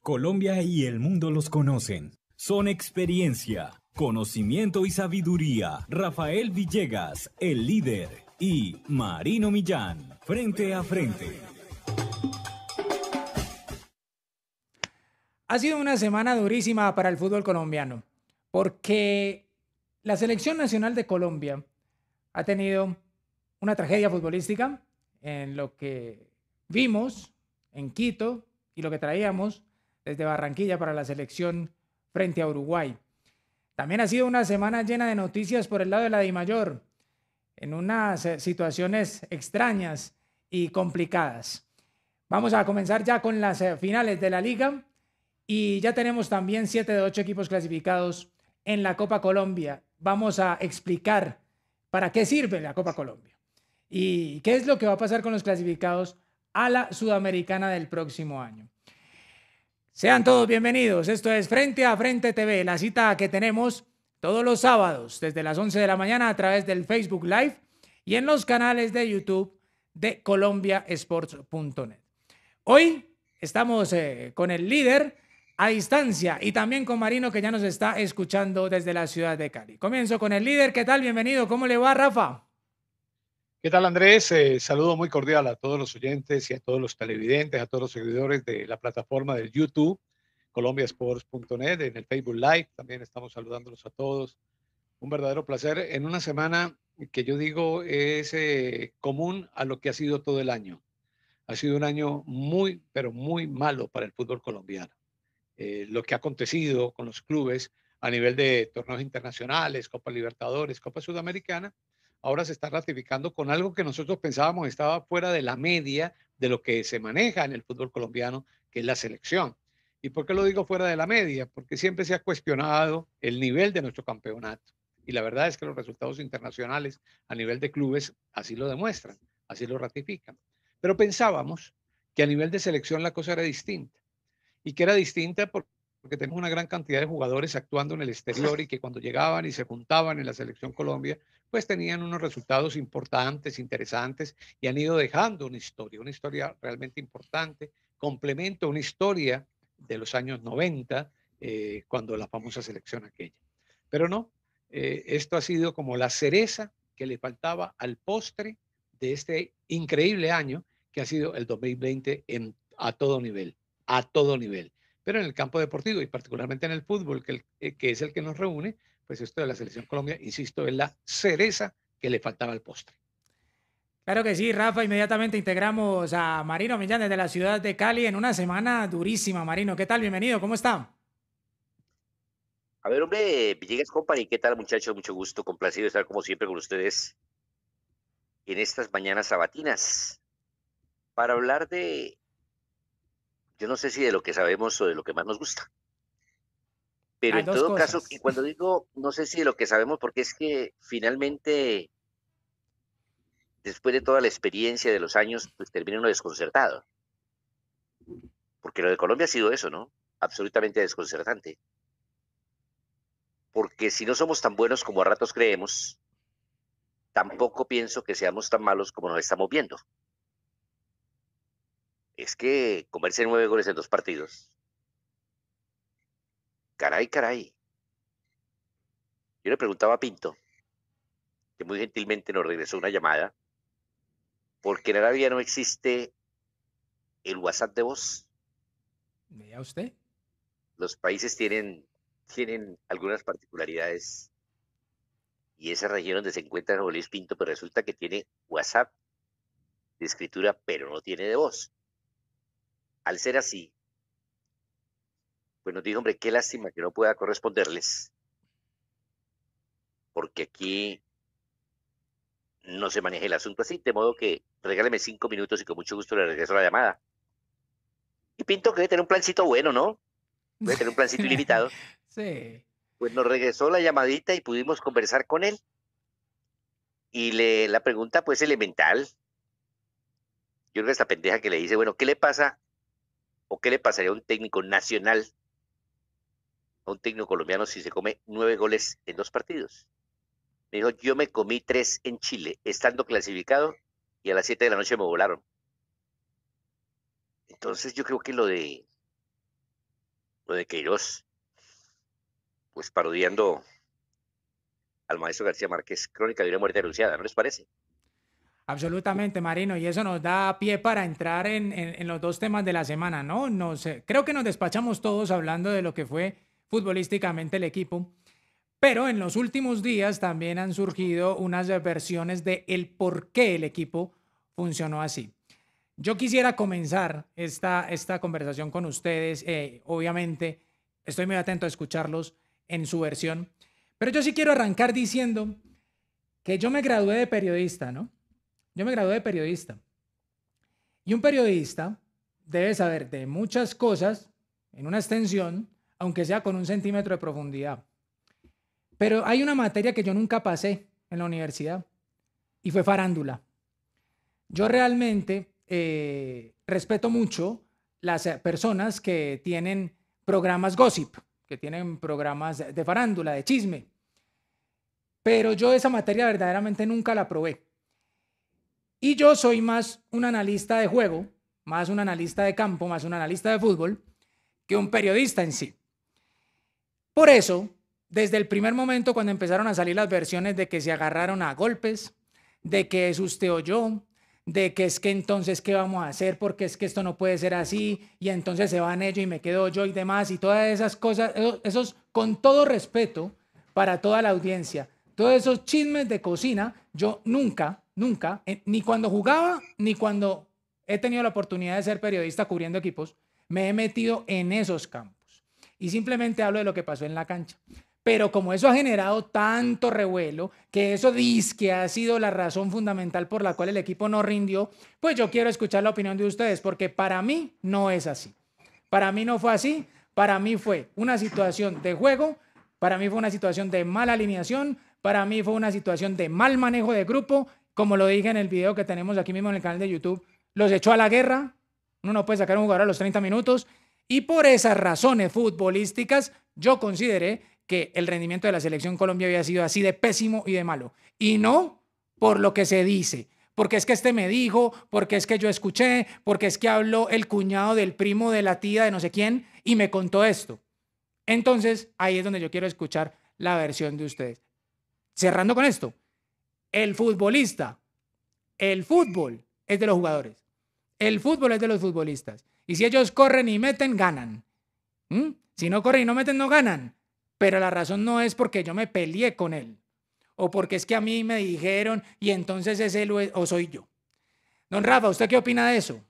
Colombia y el mundo los conocen. Son experiencia, conocimiento y sabiduría. Rafael Villegas, el líder, y Marino Millán, frente a frente. Ha sido una semana durísima para el fútbol colombiano, porque la selección nacional de Colombia ha tenido una tragedia futbolística en lo que vimos en Quito y lo que traíamos desde Barranquilla para la selección frente a Uruguay. También ha sido una semana llena de noticias por el lado de la DIMAYOR, en unas situaciones extrañas y complicadas. Vamos a comenzar ya con las finales de la liga y ya tenemos también 7 de 8 equipos clasificados en la Copa Colombia. Vamos a explicar para qué sirve la Copa Colombia y qué es lo que va a pasar con los clasificados a la Sudamericana del próximo año. Sean todos bienvenidos. Esto es Frente a Frente TV, la cita que tenemos todos los sábados desde las 11 de la mañana a través del Facebook Live y en los canales de YouTube de colombiasports.net. Hoy estamos con el líder a distancia y también con Marino, que ya nos está escuchando desde la ciudad de Cali. Comienzo con el líder. ¿Qué tal? Bienvenido. ¿Cómo le va, Rafa? ¿Qué tal, Andrés? Saludo muy cordial a todos los oyentes y a todos los televidentes, a todos los seguidores de la plataforma del YouTube, colombiasports.net, en el Facebook Live. También estamos saludándolos a todos. Un verdadero placer en una semana que yo digo es común a lo que ha sido todo el año. Ha sido un año muy, pero muy malo para el fútbol colombiano. Lo que ha acontecido con los clubes a nivel de torneos internacionales, Copa Libertadores, Copa Sudamericana, ahora se está ratificando con algo que nosotros pensábamos estaba fuera de la media de lo que se maneja en el fútbol colombiano, que es la selección. ¿Y por qué lo digo fuera de la media? Porque siempre se ha cuestionado el nivel de nuestro campeonato. Y la verdad es que los resultados internacionales a nivel de clubes así lo demuestran, así lo ratifican. Pero pensábamos que a nivel de selección la cosa era distinta y que era distinta porque tenemos una gran cantidad de jugadores actuando en el exterior y que cuando llegaban y se juntaban en la selección Colombia, pues tenían unos resultados importantes, interesantes y han ido dejando una historia realmente importante, complemento a una historia de los años 90, cuando la famosa selección aquella. Pero no, esto ha sido como la cereza que le faltaba al postre de este increíble año que ha sido el 2020 a todo nivel, a todo nivel. Pero en el campo deportivo y particularmente en el fútbol, que es el que nos reúne, pues esto de la Selección Colombia, insisto, es la cereza que le faltaba al postre. Claro que sí, Rafa. Inmediatamente integramos a Marino Millán desde la ciudad de Cali en una semana durísima. Marino, ¿qué tal? Bienvenido. ¿Cómo está? A ver, hombre, Villegas Company, ¿qué tal, muchachos? Mucho gusto, complacido de estar como siempre con ustedes en estas mañanas sabatinas para hablar de, yo no sé si de lo que sabemos o de lo que más nos gusta, pero Las en dos todo caso, y cosas. cuando digo no sé si de lo que sabemos, porque es que finalmente, después de toda la experiencia de los años, pues termina uno desconcertado, porque lo de Colombia ha sido eso, ¿no? Absolutamente desconcertante, porque si no somos tan buenos como a ratos creemos, tampoco pienso que seamos tan malos como nos estamos viendo. Es que comerse 9 goles en 2 partidos. Caray, caray. Yo le preguntaba a Pinto, que muy gentilmente nos regresó una llamada, porque en Arabia no existe el WhatsApp de voz. ¿Vea usted? Los países tienen algunas particularidades y esa región donde se encuentra Nuevo Luis Pinto, pues resulta que tiene WhatsApp de escritura, pero no tiene de voz. Al ser así, pues nos dijo, hombre, qué lástima que no pueda corresponderles, porque aquí no se maneja el asunto así, de modo que regáleme 5 minutos y con mucho gusto le regreso la llamada. Y Pinto que debe tener un plancito bueno, ¿no? Debe tener un plancito ilimitado. Sí. Pues nos regresó la llamadita y pudimos conversar con él. Y la pregunta, pues, elemental. Yo creo que esta pendeja que le dice, bueno, ¿qué le pasa o qué le pasaría a un técnico nacional, a un técnico colombiano, si se come 9 goles en 2 partidos? Me dijo, yo me comí 3 en Chile, estando clasificado, y a las 7 de la noche me volaron. Entonces yo creo que lo de lo de Queiroz, pues parodiando al maestro García Márquez, Crónica de una muerte anunciada, ¿no les parece? Absolutamente, Marino, y eso nos da pie para entrar en los dos temas de la semana, ¿no? Creo que nos despachamos todos hablando de lo que fue futbolísticamente el equipo, pero en los últimos días también han surgido unas versiones de el por qué el equipo funcionó así. Yo quisiera comenzar esta conversación con ustedes, obviamente estoy muy atento a escucharlos en su versión, pero yo sí quiero arrancar diciendo que yo me gradué de periodista, ¿no? Yo me gradué de periodista. Y un periodista debe saber de muchas cosas en una extensión, aunque sea con 1 centímetro de profundidad. Pero hay una materia que yo nunca pasé en la universidad y fue farándula. Yo realmente respeto mucho las personas que tienen programas gossip, que tienen programas de farándula, de chisme. Pero yo esa materia verdaderamente nunca la probé. Y yo soy más un analista de juego, más un analista de campo, más un analista de fútbol, que un periodista en sí. Por eso, desde el primer momento cuando empezaron a salir las versiones de que se agarraron a golpes, de que es usted o yo, de que es que entonces qué vamos a hacer porque es que esto no puede ser así y entonces se van ellos y me quedo yo y demás y todas esas cosas, esos con todo respeto para toda la audiencia, todos esos chismes de cocina, yo nunca, ni cuando jugaba, ni cuando he tenido la oportunidad de ser periodista cubriendo equipos, me he metido en esos campos. Y simplemente hablo de lo que pasó en la cancha. Pero como eso ha generado tanto revuelo, que eso que ha sido la razón fundamental por la cual el equipo no rindió, pues yo quiero escuchar la opinión de ustedes, porque para mí no es así. Para mí no fue así, para mí fue una situación de juego, para mí fue una situación de mala alineación, para mí fue una situación de mal manejo de grupo, como lo dije en el video que tenemos aquí mismo en el canal de YouTube, los echó a la guerra, uno no puede sacar a un jugador a los 30 minutos, y por esas razones futbolísticas yo consideré que el rendimiento de la selección Colombia había sido así de pésimo y de malo, y no por lo que se dice, porque es que este me dijo, porque es que yo escuché, porque es que habló el cuñado del primo de la tía de no sé quién y me contó esto. Entonces, ahí es donde yo quiero escuchar la versión de ustedes. Cerrando con esto, el futbolista, el fútbol es de los jugadores, el fútbol es de los futbolistas, y si ellos corren y meten, ganan. Si no corren y no meten, no ganan, pero la razón no es porque yo me peleé con él, o porque es que a mí me dijeron y entonces es él o soy yo. Don Rafa, ¿usted qué opina de eso?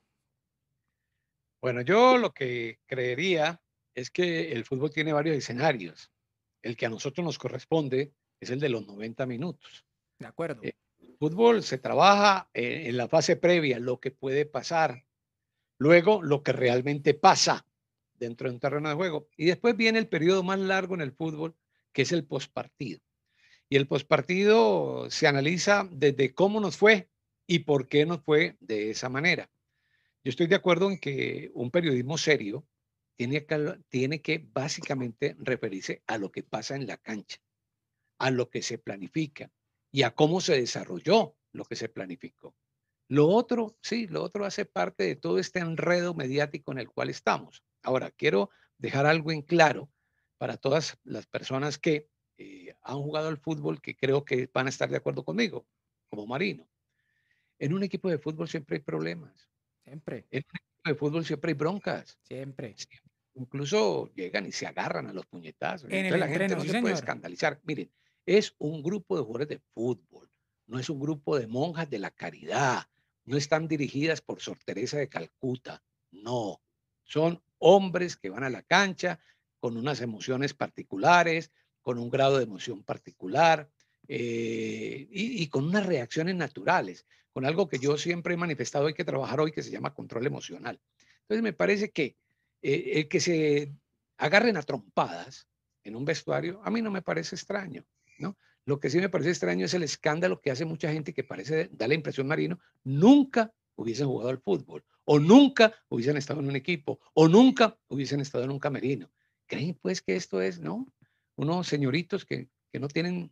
Bueno, yo lo que creería es que el fútbol tiene varios escenarios. El que a nosotros nos corresponde es el de los 90 minutos. De acuerdo. El fútbol se trabaja en la fase previa, lo que puede pasar. Luego, lo que realmente pasa dentro de un terreno de juego. Y después viene el periodo más largo en el fútbol, que es el postpartido. Y el postpartido se analiza desde cómo nos fue y por qué nos fue de esa manera. Yo estoy de acuerdo en que un periodismo serio tiene que básicamente referirse a lo que pasa en la cancha, a lo que se planifica y a cómo se desarrolló lo que se planificó. Lo otro, sí, lo otro hace parte de todo este enredo mediático en el cual estamos. Ahora, quiero dejar algo en claro para todas las personas que han jugado al fútbol, que creo que van a estar de acuerdo conmigo, como Marino. En un equipo de fútbol siempre hay problemas. Siempre. En un equipo de fútbol siempre hay broncas. Siempre. Incluso llegan y se agarran a los puñetazos. En Entonces el la gente entreno, no sí, se puede señor. escandalizar. Miren, es un grupo de jugadores de fútbol, no es un grupo de monjas de la caridad, no están dirigidas por Sor Teresa de Calcuta, no. Son hombres que van a la cancha con unas emociones particulares, con un grado de emoción particular y con unas reacciones naturales, con algo que yo siempre he manifestado, hay que trabajar hoy, que se llama control emocional. Entonces me parece que el que se agarren a trompadas en un vestuario, a mí no me parece extraño, ¿no? Lo que sí me parece extraño es el escándalo que hace mucha gente que parece, da la impresión, Marino, nunca hubiesen jugado al fútbol, o nunca hubiesen estado en un equipo, o nunca hubiesen estado en un camerino. ¿Creen pues que esto es, no? Unos señoritos que no tienen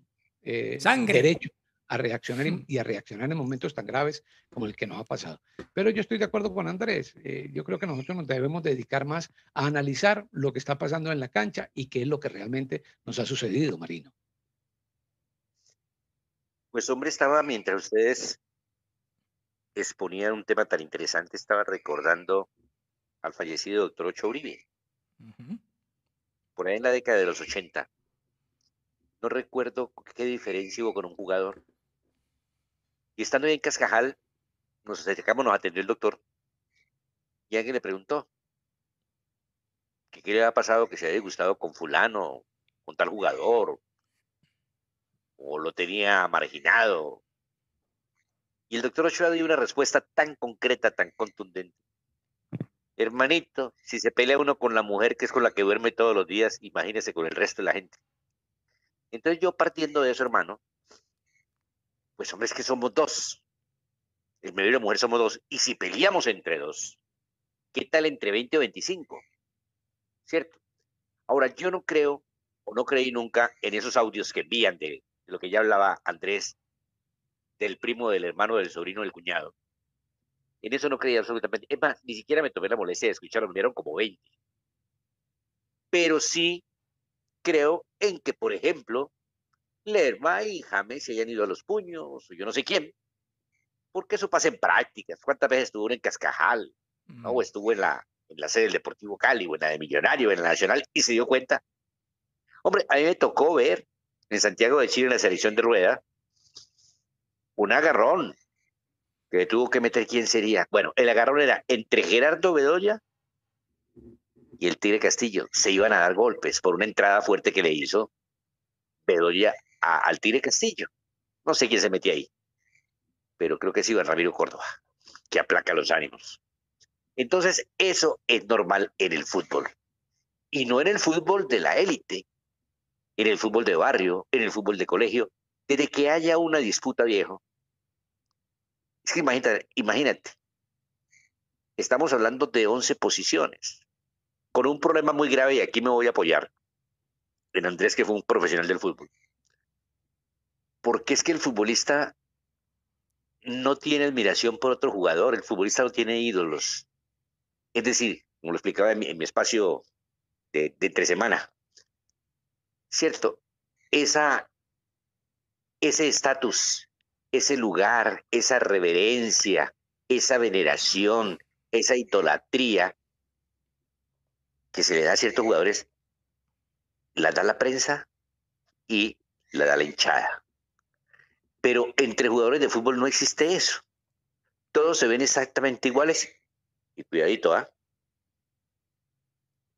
Sangre. derecho a reaccionar y a reaccionar en momentos tan graves como el que nos ha pasado. Pero yo estoy de acuerdo con Andrés. Yo creo que nosotros nos debemos dedicar más a analizar lo que está pasando en la cancha y qué es lo que realmente nos ha sucedido, Marino. Pues hombre, estaba mientras ustedes exponían un tema tan interesante, estaba recordando al fallecido doctor Ocho Uribe, por ahí en la década de los 80. No recuerdo qué diferencia hubo con un jugador. Y estando ahí en Cascajal, nos acercamos, nos atendió el doctor y alguien le preguntó que qué le había pasado, que se había disgustado con fulano, con tal jugador, o lo tenía marginado. Y el doctor Ochoa dio una respuesta tan concreta, tan contundente. Hermanito, si se pelea uno con la mujer que es con la que duerme todos los días, imagínese con el resto de la gente. Entonces yo partiendo de eso, hermano, pues hombre, es que somos dos. El marido y la mujer somos dos. Y si peleamos entre dos, ¿qué tal entre 20 o 25? ¿Cierto? Ahora, yo no creo, o no creí nunca en esos audios que envían de lo que ya hablaba Andrés, del primo, del hermano, del sobrino, del cuñado. En eso no creía absolutamente. Es más, ni siquiera me tomé la molestia de escucharlo, me dieron como 20. Pero sí creo en que, por ejemplo, Lerma y James se hayan ido a los puños, o yo no sé quién, porque eso pasa en prácticas. ¿Cuántas veces estuvo uno en Cascajal? ¿No? O estuvo en la sede del Deportivo Cali, o en la de Millonario, en la Nacional, y se dio cuenta. Hombre, a mí me tocó ver en Santiago de Chile, en la selección de rueda, un agarrón que tuvo que meter quién sería. Bueno, el agarrón era entre Gerardo Bedoya y el Tigre Castillo. Se iban a dar golpes por una entrada fuerte que le hizo Bedoya al Tigre Castillo. No sé quién se metía ahí, pero creo que sí iba Ramiro Córdoba, que aplaca los ánimos. Entonces, eso es normal en el fútbol. Y no en el fútbol de la élite, en el fútbol de barrio, en el fútbol de colegio. Desde que haya una disputa, viejo. Es que imagínate, estamos hablando de 11 posiciones, con un problema muy grave, y aquí me voy a apoyar en Andrés, que fue un profesional del fútbol. Porque es que el futbolista no tiene admiración por otro jugador, el futbolista no tiene ídolos. Es decir, como lo explicaba en mi espacio de entre semana, ¿cierto? Ese estatus, ese lugar, esa reverencia, esa veneración, esa idolatría que se le da a ciertos jugadores, la da la prensa y la da la hinchada. Pero entre jugadores de fútbol no existe eso. Todos se ven exactamente iguales. Y cuidadito, ¿ah?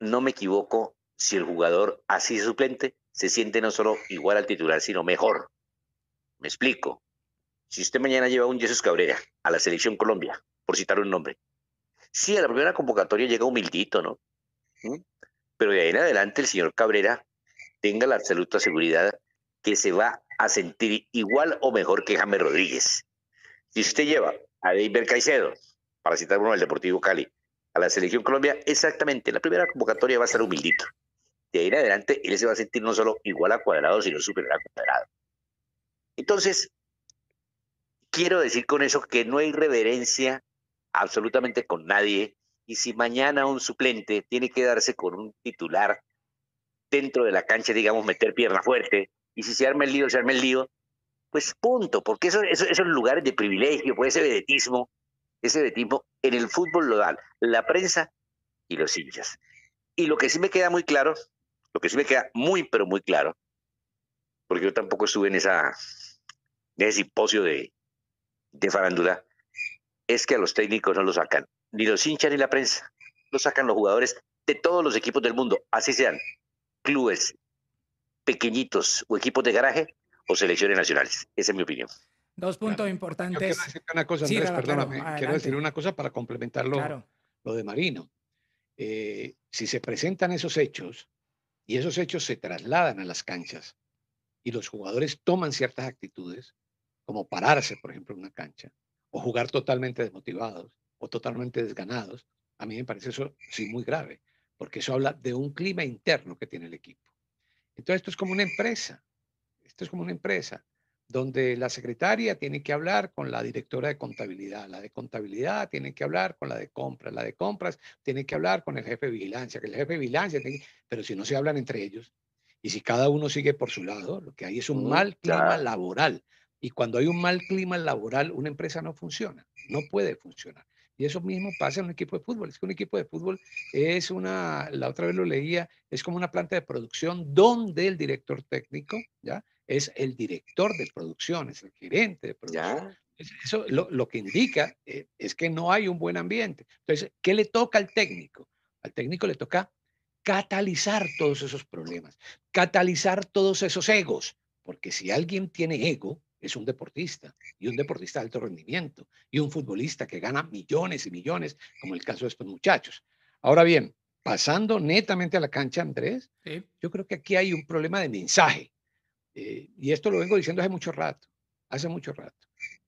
No me equivoco si el jugador así suplente se siente no solo igual al titular, sino mejor. Me explico. Si usted mañana lleva a un Jesús Cabrera a la selección Colombia, por citar un nombre, sí, a la primera convocatoria llega humildito, ¿no? Pero de ahí en adelante el señor Cabrera tenga la absoluta seguridad que se va a sentir igual o mejor que James Rodríguez. Si usted lleva a David Caicedo, para citar uno del Deportivo Cali, a la selección Colombia, exactamente, la primera convocatoria va a ser humildito. De ahí en adelante, él se va a sentir no solo igual a Cuadrado, sino superior a Cuadrado. Entonces, quiero decir con eso que no hay reverencia absolutamente con nadie, y si mañana un suplente tiene que darse con un titular dentro de la cancha, digamos, meter pierna fuerte, y si se arma el lío, se arma el lío, pues punto, porque esos lugares de privilegio, pues ese vedetismo en el fútbol lo dan la prensa y los hinchas. Y lo que sí me queda muy claro, lo que sí me queda muy, pero muy claro, porque yo tampoco estuve en ese simposio de farándula, es que a los técnicos no lo sacan ni los hinchas ni la prensa, lo sacan los jugadores de todos los equipos del mundo, así sean clubes pequeñitos o equipos de garaje o selecciones nacionales. Esa es mi opinión. Dos puntos Claro. Yo importantes. quiero decir una cosa, Sí, Andrés, Rafa, claro, perdóname. Quiero decir adelante. una cosa para complementar Claro. lo de Marino. Si se presentan esos hechos y esos hechos se trasladan a las canchas y los jugadores toman ciertas actitudes, como pararse, por ejemplo, en una cancha, o jugar totalmente desmotivados o totalmente desganados, a mí me parece eso sí muy grave, porque eso habla de un clima interno que tiene el equipo. Entonces esto es como una empresa, esto es como una empresa. donde la secretaria tiene que hablar con la directora de contabilidad, la de contabilidad tiene que hablar con la de compras tiene que hablar con el jefe de vigilancia, que el jefe de vigilancia pero si no se hablan entre ellos y si cada uno sigue por su lado, lo que hay es un mal clima Claro. laboral. Y cuando hay un mal clima laboral, una empresa no funciona, no puede funcionar. Y eso mismo pasa en un equipo de fútbol. Es que un equipo de fútbol es la otra vez lo leía, es como una planta de producción donde el director técnico, ¿ya? Es el director de producción, es el gerente de producción. Ya. Eso lo que indica es que no hay un buen ambiente. Entonces, ¿qué le toca al técnico? Al técnico le toca catalizar todos esos problemas, catalizar todos esos egos, porque si alguien tiene ego, es un deportista, y un deportista de alto rendimiento, y un futbolista que gana millones y millones, como el caso de estos muchachos. Ahora bien, pasando netamente a la cancha, Andrés, Sí. yo creo que aquí hay un problema de mensaje. Y esto lo vengo diciendo hace mucho rato.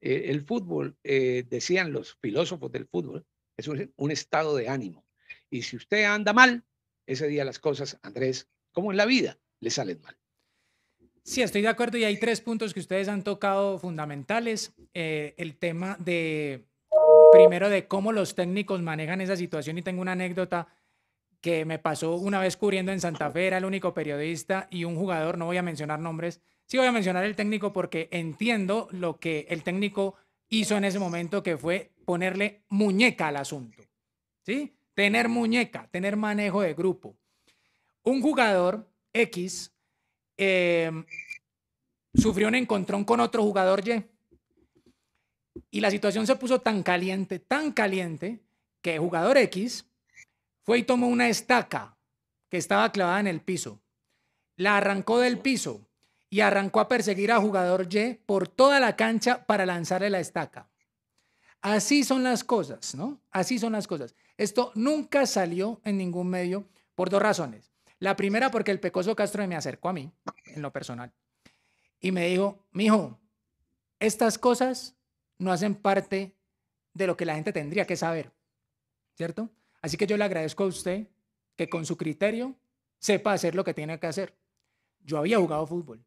El fútbol, decían los filósofos del fútbol, es un estado de ánimo. Y si usted anda mal, ese día las cosas, Andrés, como en la vida, le salen mal. Sí, estoy de acuerdo y hay 3 puntos que ustedes han tocado fundamentales. El tema de, primero, de cómo los técnicos manejan esa situación y tengo una anécdota que me pasó una vez cubriendo en Santa Fe, era el único periodista y un jugador, no voy a mencionar nombres, sí voy a mencionar el técnico porque entiendo lo que el técnico hizo en ese momento, que fue ponerle muñeca al asunto, ¿sí? Tener muñeca, tener manejo de grupo. Un jugador X eh, sufrió un encontrón con otro jugador y la situación se puso tan caliente, que el jugador X fue y tomó una estaca que estaba clavada en el piso, la arrancó del piso y arrancó a perseguir a jugador Y por toda la cancha para lanzarle la estaca. Así son las cosas, ¿no? Así son las cosas. Esto nunca salió en ningún medio por 2 razones. La primera, porque el Pecoso Castro me acercó a mí, en lo personal, y me dijo, mijo, estas cosas no hacen parte de lo que la gente tendría que saber, ¿cierto? Así que yo le agradezco a usted que con su criterio sepa hacer lo que tiene que hacer. Yo había jugado fútbol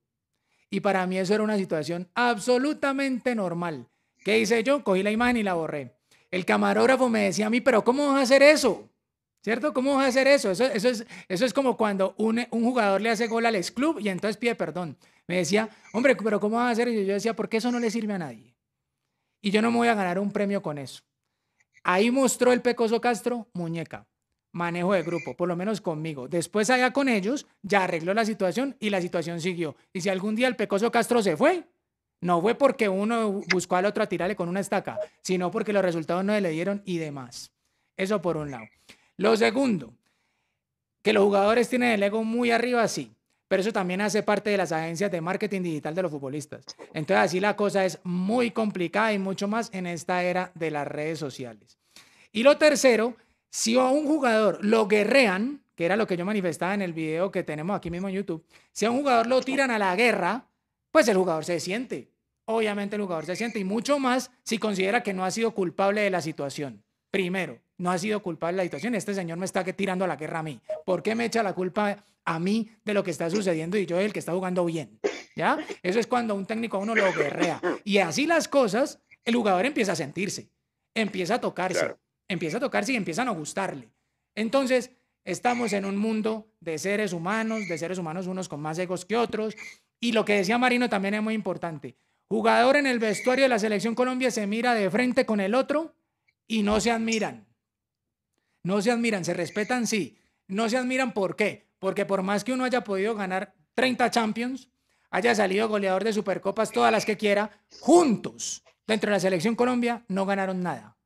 y para mí eso era una situación absolutamente normal. ¿Qué hice yo? Cogí la imagen y la borré. El camarógrafo me decía a mí, pero ¿cómo vas a hacer eso? ¿Cierto? ¿Cómo vas a hacer eso? Eso es como cuando un jugador le hace gol al ex club y entonces pide perdón. Me decía, hombre, pero ¿cómo vas a hacer? Y yo decía, porque eso no le sirve a nadie. Y yo no me voy a ganar un premio con eso. Ahí mostró el Pecoso Castro muñeca, manejo de grupo, por lo menos conmigo. Después allá con ellos ya arregló la situación y la situación siguió. Y si algún día el Pecoso Castro se fue, no fue porque uno buscó al otro a tirarle con una estaca, sino porque los resultados no le dieron y demás. Eso por un lado. Lo segundo, que los jugadores tienen el ego muy arriba, sí, pero eso también hace parte de las agencias de marketing digital de los futbolistas. Entonces así la cosa es muy complicada y mucho más en esta era de las redes sociales. Y lo tercero, si a un jugador lo guerrean, que era lo que yo manifestaba en el video que tenemos aquí mismo en YouTube, si a un jugador lo tiran a la guerra, pues el jugador se siente. Obviamente el jugador se siente y mucho más si considera que no ha sido culpable de la situación. Primero, no ha sido culpable de la situación. Este señor me está tirando a la guerra a mí. ¿Por qué me echa la culpa a mí de lo que está sucediendo y yo soy el que está jugando bien? ¿Ya? Eso es cuando un técnico a uno lo guerrea. Y así las cosas, el jugador empieza a sentirse, empieza a tocarse. Claro. Empieza a tocarse y empiezan a gustarle. Entonces, estamos en un mundo de seres humanos unos con más egos que otros. Y lo que decía Marino también es muy importante. Jugador en el vestuario de la Selección Colombia se mira de frente con el otro y no se admiran. No se admiran, se respetan, sí. No se admiran, ¿por qué? Porque por más que uno haya podido ganar 30 Champions, haya salido goleador de Supercopas, todas las que quiera, juntos, dentro de la Selección Colombia, no ganaron nada.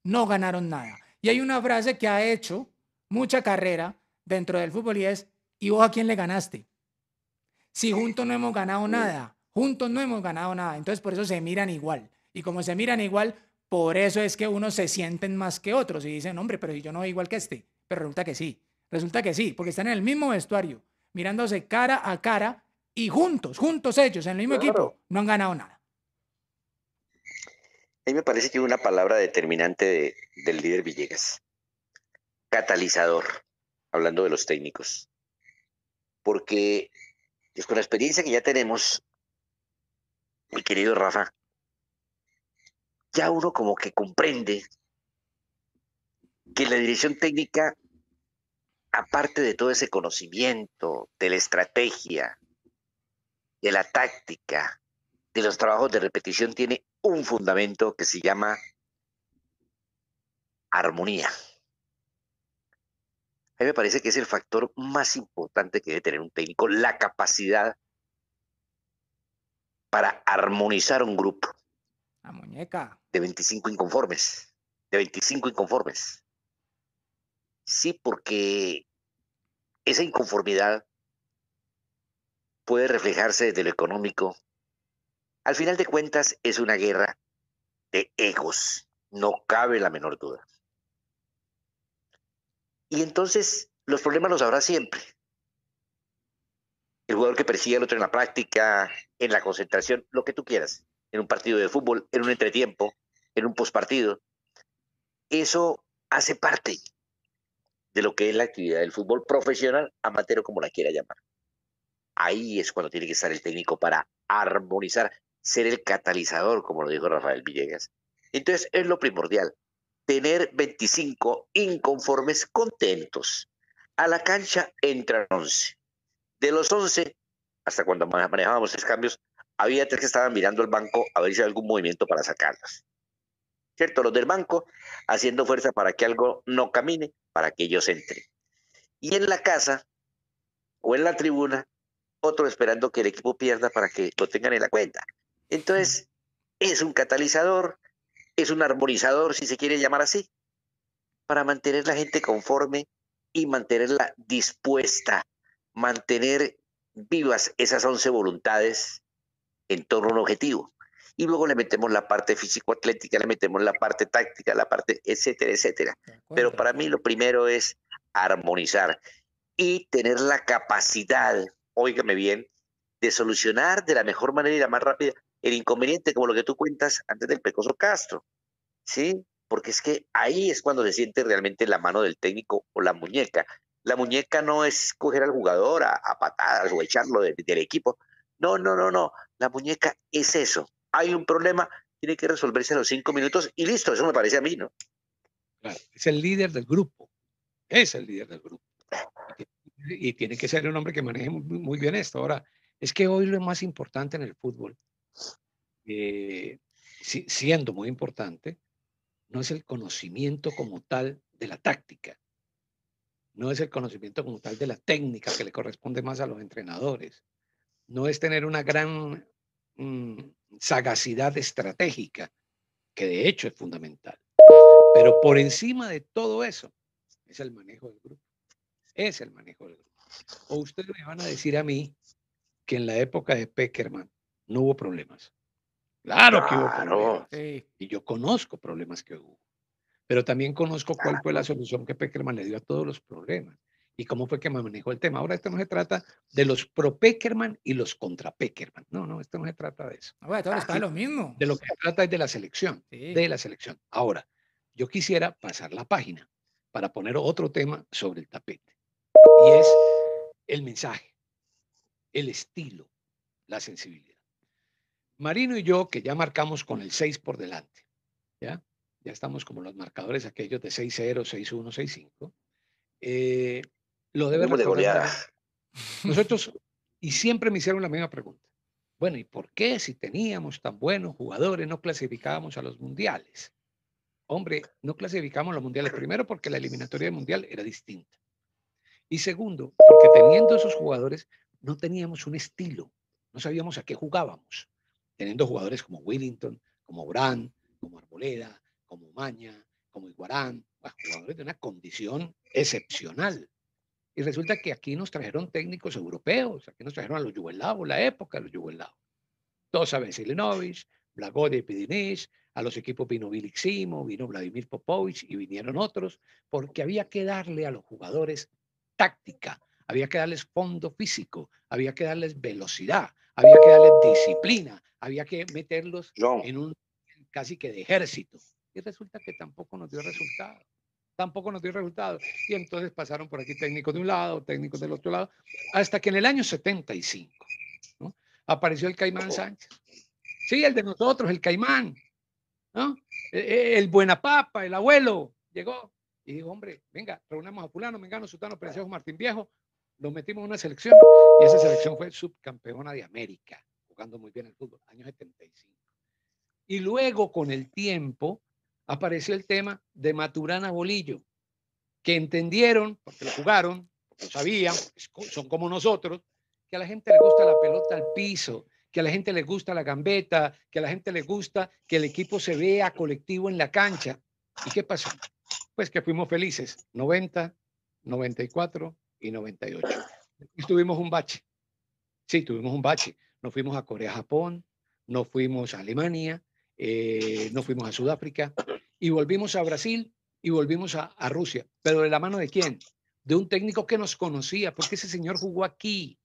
No ganaron nada. Y hay una frase que ha hecho mucha carrera dentro del fútbol y es, ¿y vos a quién le ganaste? Si juntos no hemos ganado nada, juntos no hemos ganado nada. Entonces por eso se miran igual. Y como se miran igual, por eso es que unos se sienten más que otros y dicen, hombre, pero yo no soy igual que este. Pero resulta que sí, porque están en el mismo vestuario, mirándose cara a cara y juntos ellos, en el mismo equipo, no han ganado nada. A mí me parece que una palabra determinante del líder Villegas, catalizador, hablando de los técnicos, porque pues, con la experiencia que ya tenemos, mi querido Rafa, ya uno como que comprende que la dirección técnica, aparte de todo ese conocimiento, de la estrategia, de la táctica, de los trabajos de repetición, tiene un fundamento que se llama armonía. A mí me parece que es el factor más importante que debe tener un técnico, la capacidad para armonizar un grupo La muñeca. de 25 inconformes, de 25 inconformes. Sí, porque esa inconformidad puede reflejarse desde lo económico. Al final de cuentas es una guerra de egos, no cabe la menor duda. Y entonces los problemas los habrá siempre. El jugador que persigue al otro en la práctica, en la concentración, lo que tú quieras, en un partido de fútbol, en un entretiempo, en un postpartido. Eso hace parte de lo que es la actividad del fútbol profesional, amateur, como la quiera llamar. Ahí es cuando tiene que estar el técnico para armonizar, ser el catalizador, como lo dijo Rafael Villegas. Entonces es lo primordial, tener 25 inconformes contentos. A la cancha entran 11. De los 11, hasta cuando manejábamos 3 cambios, había 3 que estaban mirando el banco a ver si había algún movimiento para sacarlos. ¿Cierto? Los del banco haciendo fuerza para que algo no camine, para que ellos entren. Y en la casa o en la tribuna, otro esperando que el equipo pierda para que lo tengan en la cuenta. Entonces, es un catalizador, es un armonizador, si se quiere llamar así, para mantener la gente conforme y mantenerla dispuesta, mantener vivas esas 11 voluntades en torno a un objetivo. Y luego le metemos la parte físico-atlética, le metemos la parte táctica, la parte etcétera, etcétera. Pero para mí lo primero es armonizar y tener la capacidad, óigame bien, de solucionar de la mejor manera y la más rápida el inconveniente, como lo que tú cuentas antes del Pecoso Castro, ¿sí? Porque es que ahí es cuando se siente realmente la mano del técnico o la muñeca. La muñeca no es coger al jugador a patadas o echarlo del equipo. No, no, no, no. La muñeca es eso. Hay un problema, tiene que resolverse a los 5 minutos y listo, eso me parece a mí, ¿no? Claro, es el líder del grupo. Es el líder del grupo. Y tiene que ser un hombre que maneje muy bien esto. Ahora, es que hoy lo más importante en el fútbol, siendo muy importante, no es el conocimiento como tal de la táctica, no es el conocimiento como tal de la técnica que le corresponde más a los entrenadores, no es tener una gran sagacidad estratégica, que de hecho es fundamental. Pero por encima de todo eso es el manejo del grupo. Es el manejo del grupo. O ustedes me van a decir a mí que en la época de Pekerman no hubo problemas. Claro que hubo problemas. Sí. Y yo conozco problemas que hubo. Pero también conozco cuál fue la solución que Pekerman le dio a todos los problemas y cómo fue que manejó el tema. Ahora esto no se trata de los pro Pekerman y los contra Pekerman. No, no, esto no se trata de eso. No, a todos les pasa lo mismo. De lo que se trata es de la selección, Sí. de la selección. Ahora, yo quisiera pasar la página para poner otro tema sobre el tapete y es el mensaje, el estilo, la sensibilidad. Marino y yo, que ya marcamos con el 6 por delante, ¿ya? Ya estamos como los marcadores aquellos de 6-0, 6-1, 6-5. Lo debe recordar. Nosotros, y siempre me hicieron la misma pregunta. Bueno, ¿y por qué si teníamos tan buenos jugadores no clasificábamos a los mundiales? Hombre, no clasificamos a los mundiales. Primero porque la eliminatoria del mundial era distinta. Y segundo, porque teniendo esos jugadores no teníamos un estilo. No sabíamos a qué jugábamos. Teniendo jugadores como Willington, como Brand, como Arboleda, como Maña, como Iguarán, jugadores de una condición excepcional. Y resulta que aquí nos trajeron técnicos europeos, aquí nos trajeron a los Yugoslavos, la época de los Yugoslavos. Todos saben, Selenovic, Blagoje y Pidinic, a los equipos vino Bilic Simo, vino Vladimir Popovic y vinieron otros, porque había que darle a los jugadores táctica, había que darles fondo físico, había que darles velocidad, había que darles disciplina, había que meterlos en un casi que de ejército. Y resulta que tampoco nos dio resultado. Tampoco nos dio resultado. Y entonces pasaron por aquí técnicos de un lado, técnicos del otro lado, hasta que en el año 75, ¿no?, apareció el Caimán Sánchez. Sí, el de nosotros, el Caimán, ¿no? El Buenapapa, el abuelo, llegó y dijo, hombre, venga, reunamos a fulano, mengano, sutano, precioso, Martín Viejo, lo metimos en una selección y esa selección fue subcampeona de América, jugando muy bien el fútbol, año 75. Y luego, con el tiempo, apareció el tema de Maturana Bolillo, que entendieron, porque lo jugaron, porque lo sabían, son como nosotros, que a la gente le gusta la pelota al piso, que a la gente le gusta la gambeta, que a la gente le gusta que el equipo se vea colectivo en la cancha. ¿Y qué pasó? Pues que fuimos felices, 90, 94 y 98. Y tuvimos un bache. Sí, tuvimos un bache. Nos fuimos a Corea, Japón, nos fuimos a Alemania, nos fuimos a Sudáfrica y volvimos a Brasil y volvimos a Rusia. ¿Pero de la mano de quién? De un técnico que nos conocía, porque ese señor jugó aquí.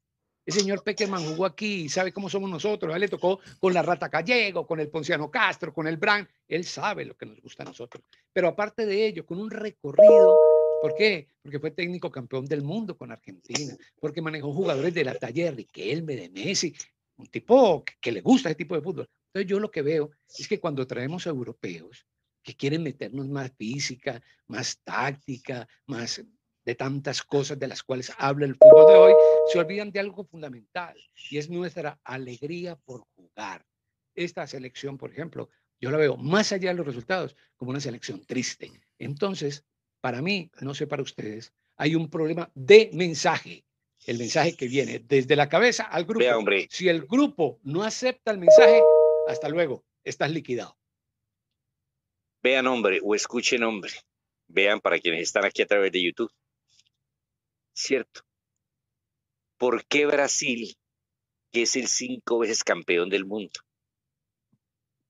Ese señor Peckerman jugó aquí y sabe cómo somos nosotros. A él le tocó con la Rata Gallego, con el Ponciano Castro, con el Brand. Él sabe lo que nos gusta a nosotros. Pero aparte de ello, con un recorrido. ¿Por qué? Porque fue técnico campeón del mundo con Argentina, porque manejó jugadores de la talla de Riquelme, de Messi, un tipo que le gusta ese tipo de fútbol. Entonces yo lo que veo es que cuando traemos a europeos que quieren meternos más física, más táctica, más de tantas cosas de las cuales habla el fútbol de hoy, se olvidan de algo fundamental y es nuestra alegría por jugar. Esta selección, por ejemplo, yo la veo más allá de los resultados como una selección triste. Entonces, para mí, no sé para ustedes, hay un problema de mensaje. El mensaje que viene desde la cabeza al grupo. Vea, hombre. Si el grupo no acepta el mensaje, hasta luego, estás liquidado. Vean, hombre, o escuchen, hombre. Vean para quienes están aquí a través de YouTube. Cierto. ¿Por qué Brasil, que es el 5 veces campeón del mundo,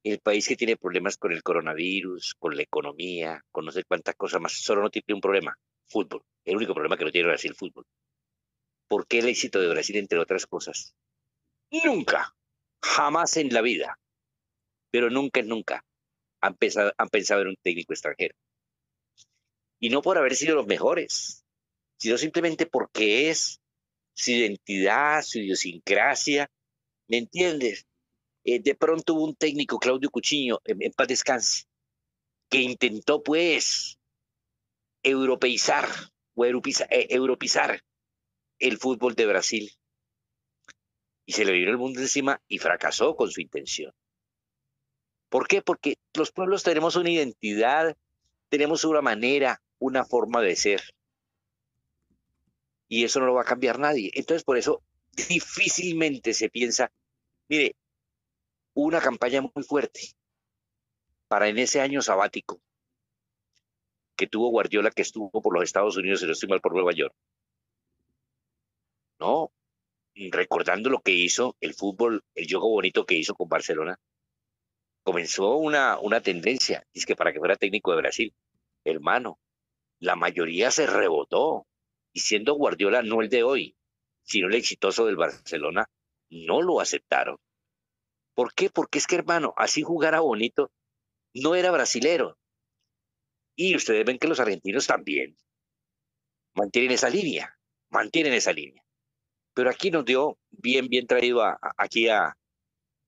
el país que tiene problemas con el coronavirus, con la economía, con no sé cuántas cosas más, solo no tiene un problema? Fútbol. El único problema que no tiene Brasil, fútbol. ¿Por qué el éxito de Brasil, entre otras cosas? Nunca, jamás en la vida, pero nunca han pensado en un técnico extranjero. Y no por haber sido los mejores, sino simplemente porque es su identidad, su idiosincrasia. ¿Me entiendes? De pronto hubo un técnico, Claudio Cuchillo, en paz descanse, que intentó pues europeizar o europizar el fútbol de Brasil. Y se le vino el mundo encima y fracasó con su intención. ¿Por qué? Porque los pueblos tenemos una identidad, tenemos una manera, una forma de ser. Y eso no lo va a cambiar nadie. Entonces, por eso difícilmente se piensa, mire, hubo una campaña muy fuerte para en ese año sabático que tuvo Guardiola, que estuvo por los Estados Unidos, y no estoy mal, por Nueva York. No, recordando lo que hizo el fútbol, el juego bonito que hizo con Barcelona, comenzó una tendencia, es que para que fuera técnico de Brasil, hermano, la mayoría se rebotó, y siendo Guardiola no el de hoy, sino el exitoso del Barcelona, no lo aceptaron. ¿Por qué? Porque es que, hermano, así jugara bonito, no era brasilero. Y ustedes ven que los argentinos también mantienen esa línea. Pero aquí nos dio bien traído aquí a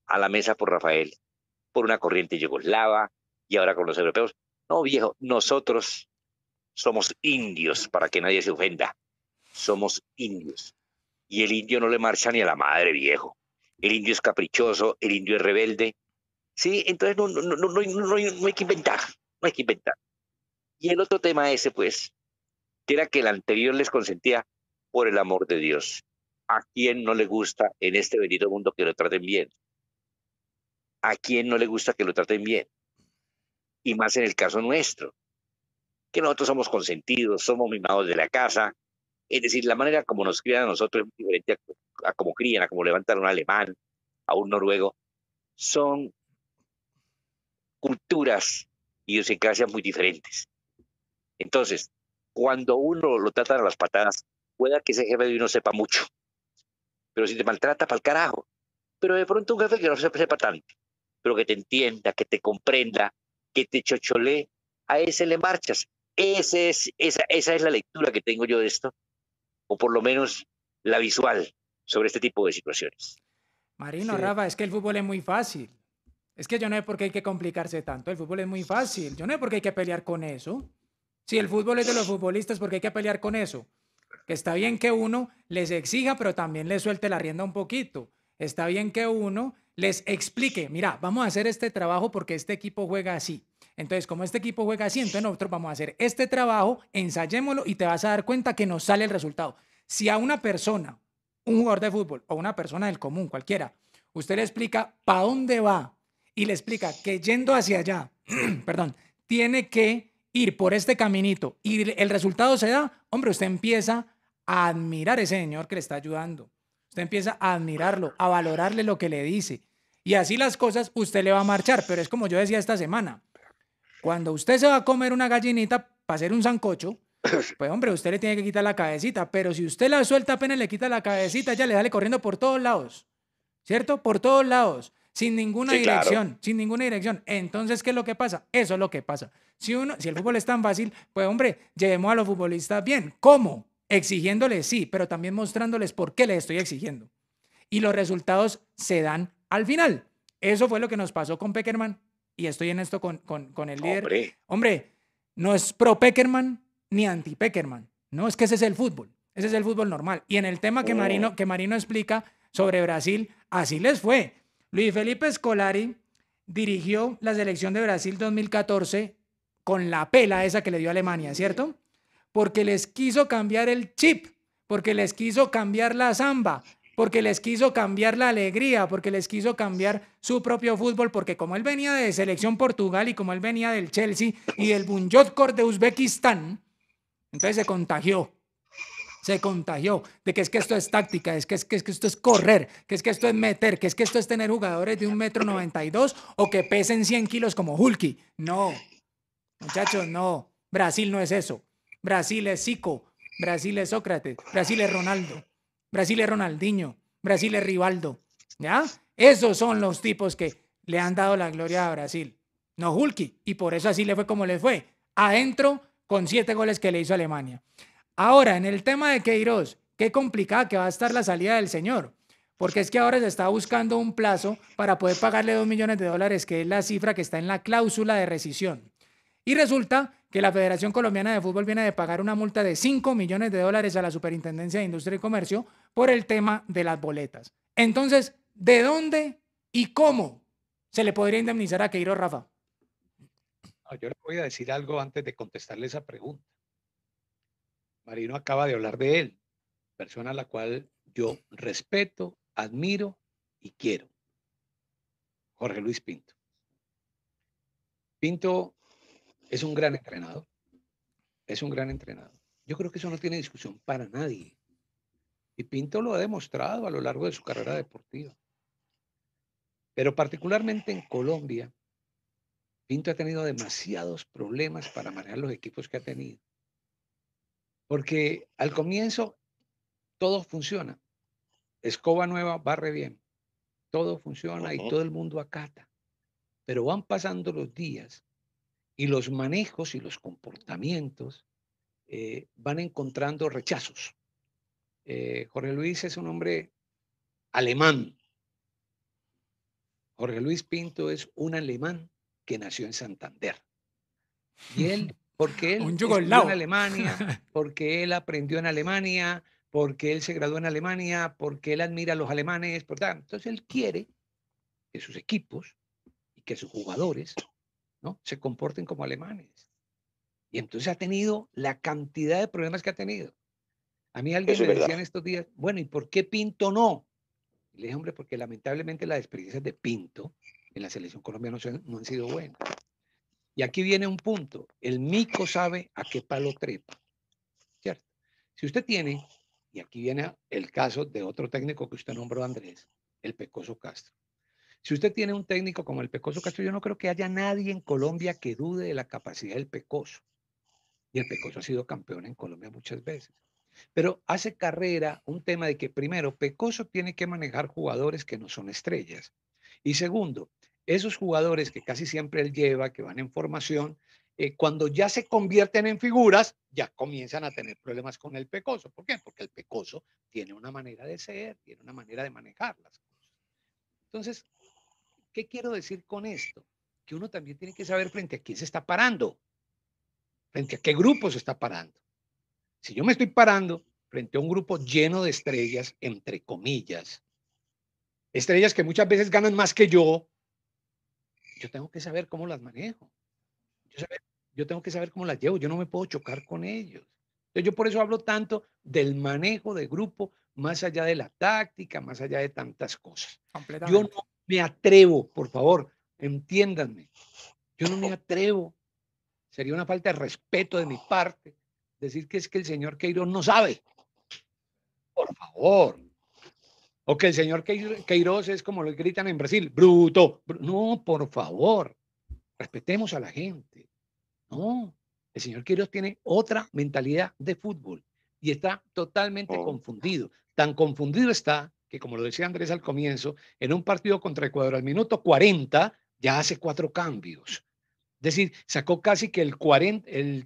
la mesa por Rafael, por una corriente yugoslava y ahora con los europeos. No, viejo, nosotros somos indios, para que nadie se ofenda. Somos indios. Y el indio no le marcha ni a la madre, viejo. El indio es caprichoso, el indio es rebelde. Sí, entonces no hay que inventar, no hay que inventar. Y el otro tema ese, pues, que era que el anterior les consentía por el amor de Dios. ¿A quién no le gusta en este bendito mundo que lo traten bien? ¿A quién no le gusta que lo traten bien? Y más en el caso nuestro, que nosotros somos consentidos, somos mimados de la casa. Es decir, la manera como nos crían a nosotros es diferente a como crían, a como levantan a un alemán, a un noruego. Son culturas, idiosincrasias muy diferentes. Entonces, cuando uno lo trata a las patadas, pueda que ese jefe de uno sepa mucho, pero si te maltrata, para el carajo. Pero de pronto un jefe que no sepa tanto, pero que te entienda, que te comprenda, que te chocholee, a ese le marchas. Esa es la lectura que tengo yo de esto, o por lo menos la visual sobre este tipo de situaciones. Marino, Sí. Rafa, es que el fútbol es muy fácil. Es que yo no sé por qué hay que complicarse tanto. El fútbol es muy fácil. Yo no sé por qué hay que pelear con eso. Si el fútbol es de los futbolistas, ¿por qué hay que pelear con eso? Que está bien que uno les exija, pero también les suelte la rienda un poquito. Está bien que uno les explique, mira, vamos a hacer este trabajo porque este equipo juega así. Entonces, como este equipo juega así, entonces nosotros vamos a hacer este trabajo, ensayémoslo y te vas a dar cuenta que nos sale el resultado. Si a una persona, un jugador de fútbol o una persona del común, cualquiera, usted le explica para dónde va y le explica que yendo hacia allá, perdón, tiene que ir por este caminito y el resultado se da, hombre, usted empieza a admirar a ese señor que le está ayudando. Usted empieza a admirarlo, a valorarle lo que le dice. Y así las cosas, usted le va a marchar. Pero es como yo decía esta semana, cuando usted se va a comer una gallinita para hacer un sancocho, pues hombre, usted le tiene que quitar la cabecita. Pero si usted la suelta apenas le quita la cabecita, ya le sale corriendo por todos lados. ¿Cierto? Por todos lados. Sin ninguna dirección, claro. Sin ninguna dirección. Entonces, ¿qué es lo que pasa? Eso es lo que pasa. Si el fútbol es tan fácil, pues hombre, llevemos a los futbolistas bien. ¿Cómo? Exigiéndoles, sí, pero también mostrándoles por qué les estoy exigiendo. Y los resultados se dan al final. Eso fue lo que nos pasó con Pekerman. Y estoy en esto con el líder. Hombre, no es pro Pekerman ni anti Pekerman. No, es que ese es el fútbol. Ese es el fútbol normal. Y en el tema que Marino explica sobre Brasil, así les fue. Luis Felipe Scolari dirigió la selección de Brasil 2014 con la pela esa que le dio a Alemania, ¿cierto? Porque les quiso cambiar el chip, porque les quiso cambiar la samba, porque les quiso cambiar la alegría, porque les quiso cambiar su propio fútbol, porque como él venía de selección Portugal y como él venía del Chelsea y del Bunyodkor de Uzbekistán, entonces se contagió de que es que esto es táctica, es que esto es correr, que es que esto es meter, que es que esto es tener jugadores de 1,92 m o que pesen 100 kilos como Hulky. No, muchachos, no. Brasil no es eso. Brasil es Zico, Brasil es Sócrates, Brasil es Ronaldo, Brasil es Ronaldinho, Brasil es Rivaldo. ¿Ya? Esos son los tipos que le han dado la gloria a Brasil. No Hulky. Y por eso así le fue como le fue. Adentro con 7 goles que le hizo Alemania. Ahora, en el tema de Queiroz, qué complicada que va a estar la salida del señor, porque es que ahora se está buscando un plazo para poder pagarle $2 millones, que es la cifra que está en la cláusula de rescisión. Y resulta que la Federación Colombiana de Fútbol viene de pagar una multa de $5 millones a la Superintendencia de Industria y Comercio por el tema de las boletas. Entonces, ¿de dónde y cómo se le podría indemnizar a Queiroz, Rafa? Yo le voy a decir algo antes de contestarle esa pregunta. Marino acaba de hablar de él, persona a la cual yo respeto, admiro y quiero. Jorge Luis Pinto. Pinto es un gran entrenador. Es un gran entrenador. Yo creo que eso no tiene discusión para nadie. Y Pinto lo ha demostrado a lo largo de su carrera deportiva. Pero particularmente en Colombia, Pinto ha tenido demasiados problemas para manejar los equipos que ha tenido. Porque al comienzo todo funciona. Escoba nueva barre bien. Todo funciona y todo el mundo acata. Pero van pasando los días y los manejos y los comportamientos van encontrando rechazos. Jorge Luis es un hombre alemán. Jorge Luis Pinto es un alemán que nació en Santander. Y él, porque él estudió en Alemania, porque él aprendió en Alemania, porque él se graduó en Alemania, porque él admira a los alemanes, por tanto. Entonces él quiere que sus equipos y que sus jugadores, ¿no?, se comporten como alemanes. Y entonces ha tenido la cantidad de problemas que ha tenido. A mí alguien me decía en estos días, bueno, ¿y por qué Pinto no? Y le dije, hombre, porque lamentablemente las experiencias de Pinto en la selección colombiana no han sido buenas. Y aquí viene un punto. El mico sabe a qué palo trepa, ¿cierto? Si usted tiene, y aquí viene el caso de otro técnico que usted nombró, Andrés, el Pecoso Castro. Si usted tiene un técnico como el Pecoso Castro, yo no creo que haya nadie en Colombia que dude de la capacidad del Pecoso. Y el Pecoso ha sido campeón en Colombia muchas veces. Pero hace carrera un tema de que, primero, Pecoso tiene que manejar jugadores que no son estrellas. Y segundo, esos jugadores que casi siempre él lleva, que van en formación, cuando ya se convierten en figuras, ya comienzan a tener problemas con el Pecoso. ¿Por qué? Porque el Pecoso tiene una manera de ser, tiene una manera de manejar las cosas. Entonces, ¿Qué quiero decir con esto? Que uno también tiene que saber frente a quién se está parando, frente a qué grupo se está parando. Si yo me estoy parando frente a un grupo lleno de estrellas, entre comillas, estrellas que muchas veces ganan más que yo tengo que saber cómo las manejo. Yo tengo que saber cómo las llevo. Yo no me puedo chocar con ellos. Entonces, yo por eso hablo tanto del manejo de grupo, más allá de la táctica, más allá de tantas cosas. Yo no me atrevo, por favor, entiéndanme. Yo no me atrevo. Sería una falta de respeto de mi parte decir que es que el señor Queiroz no sabe. Por favor. O que el señor Queiroz es como lo gritan en Brasil, bruto. No, por favor. Respetemos a la gente. No, el señor Queiroz tiene otra mentalidad de fútbol y está totalmente confundido. Tan confundido está que, como lo decía Andrés al comienzo, en un partido contra Ecuador al minuto 40 ya hace 4 cambios. Es decir, sacó casi que el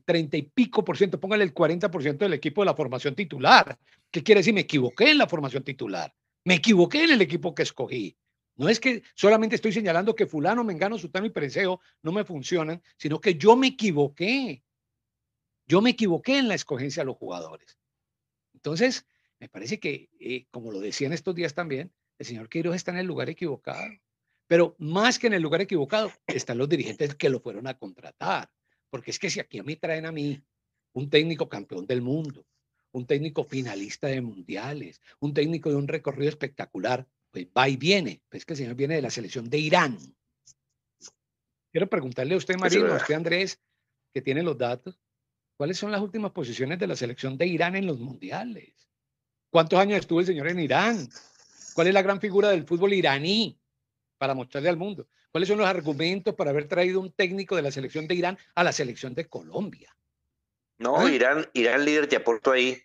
30 y pico por ciento, póngale el 40% del equipo de la formación titular. ¿Qué quiere decir? Me equivoqué en la formación titular. Me equivoqué en el equipo que escogí. No es que solamente estoy señalando que fulano, mengano, sutano y pereceo no me funcionan, sino que yo me equivoqué. Yo me equivoqué en la escogencia de los jugadores. Entonces, me parece que, como lo decía en estos días también, el señor Queiroz está en el lugar equivocado. Pero más que en el lugar equivocado, están los dirigentes que lo fueron a contratar. Porque es que si aquí me traen a mí un técnico campeón del mundo, un técnico finalista de mundiales, un técnico de un recorrido espectacular, pues va y viene. Pues que el señor viene de la selección de Irán. Quiero preguntarle a usted, Marino, a usted, Andrés, que tiene los datos, ¿cuáles son las últimas posiciones de la selección de Irán en los mundiales? ¿Cuántos años estuvo el señor en Irán? ¿Cuál es la gran figura del fútbol iraní para mostrarle al mundo? ¿Cuáles son los argumentos para haber traído un técnico de la selección de Irán a la selección de Colombia? No, Irán, líder, te aporto ahí.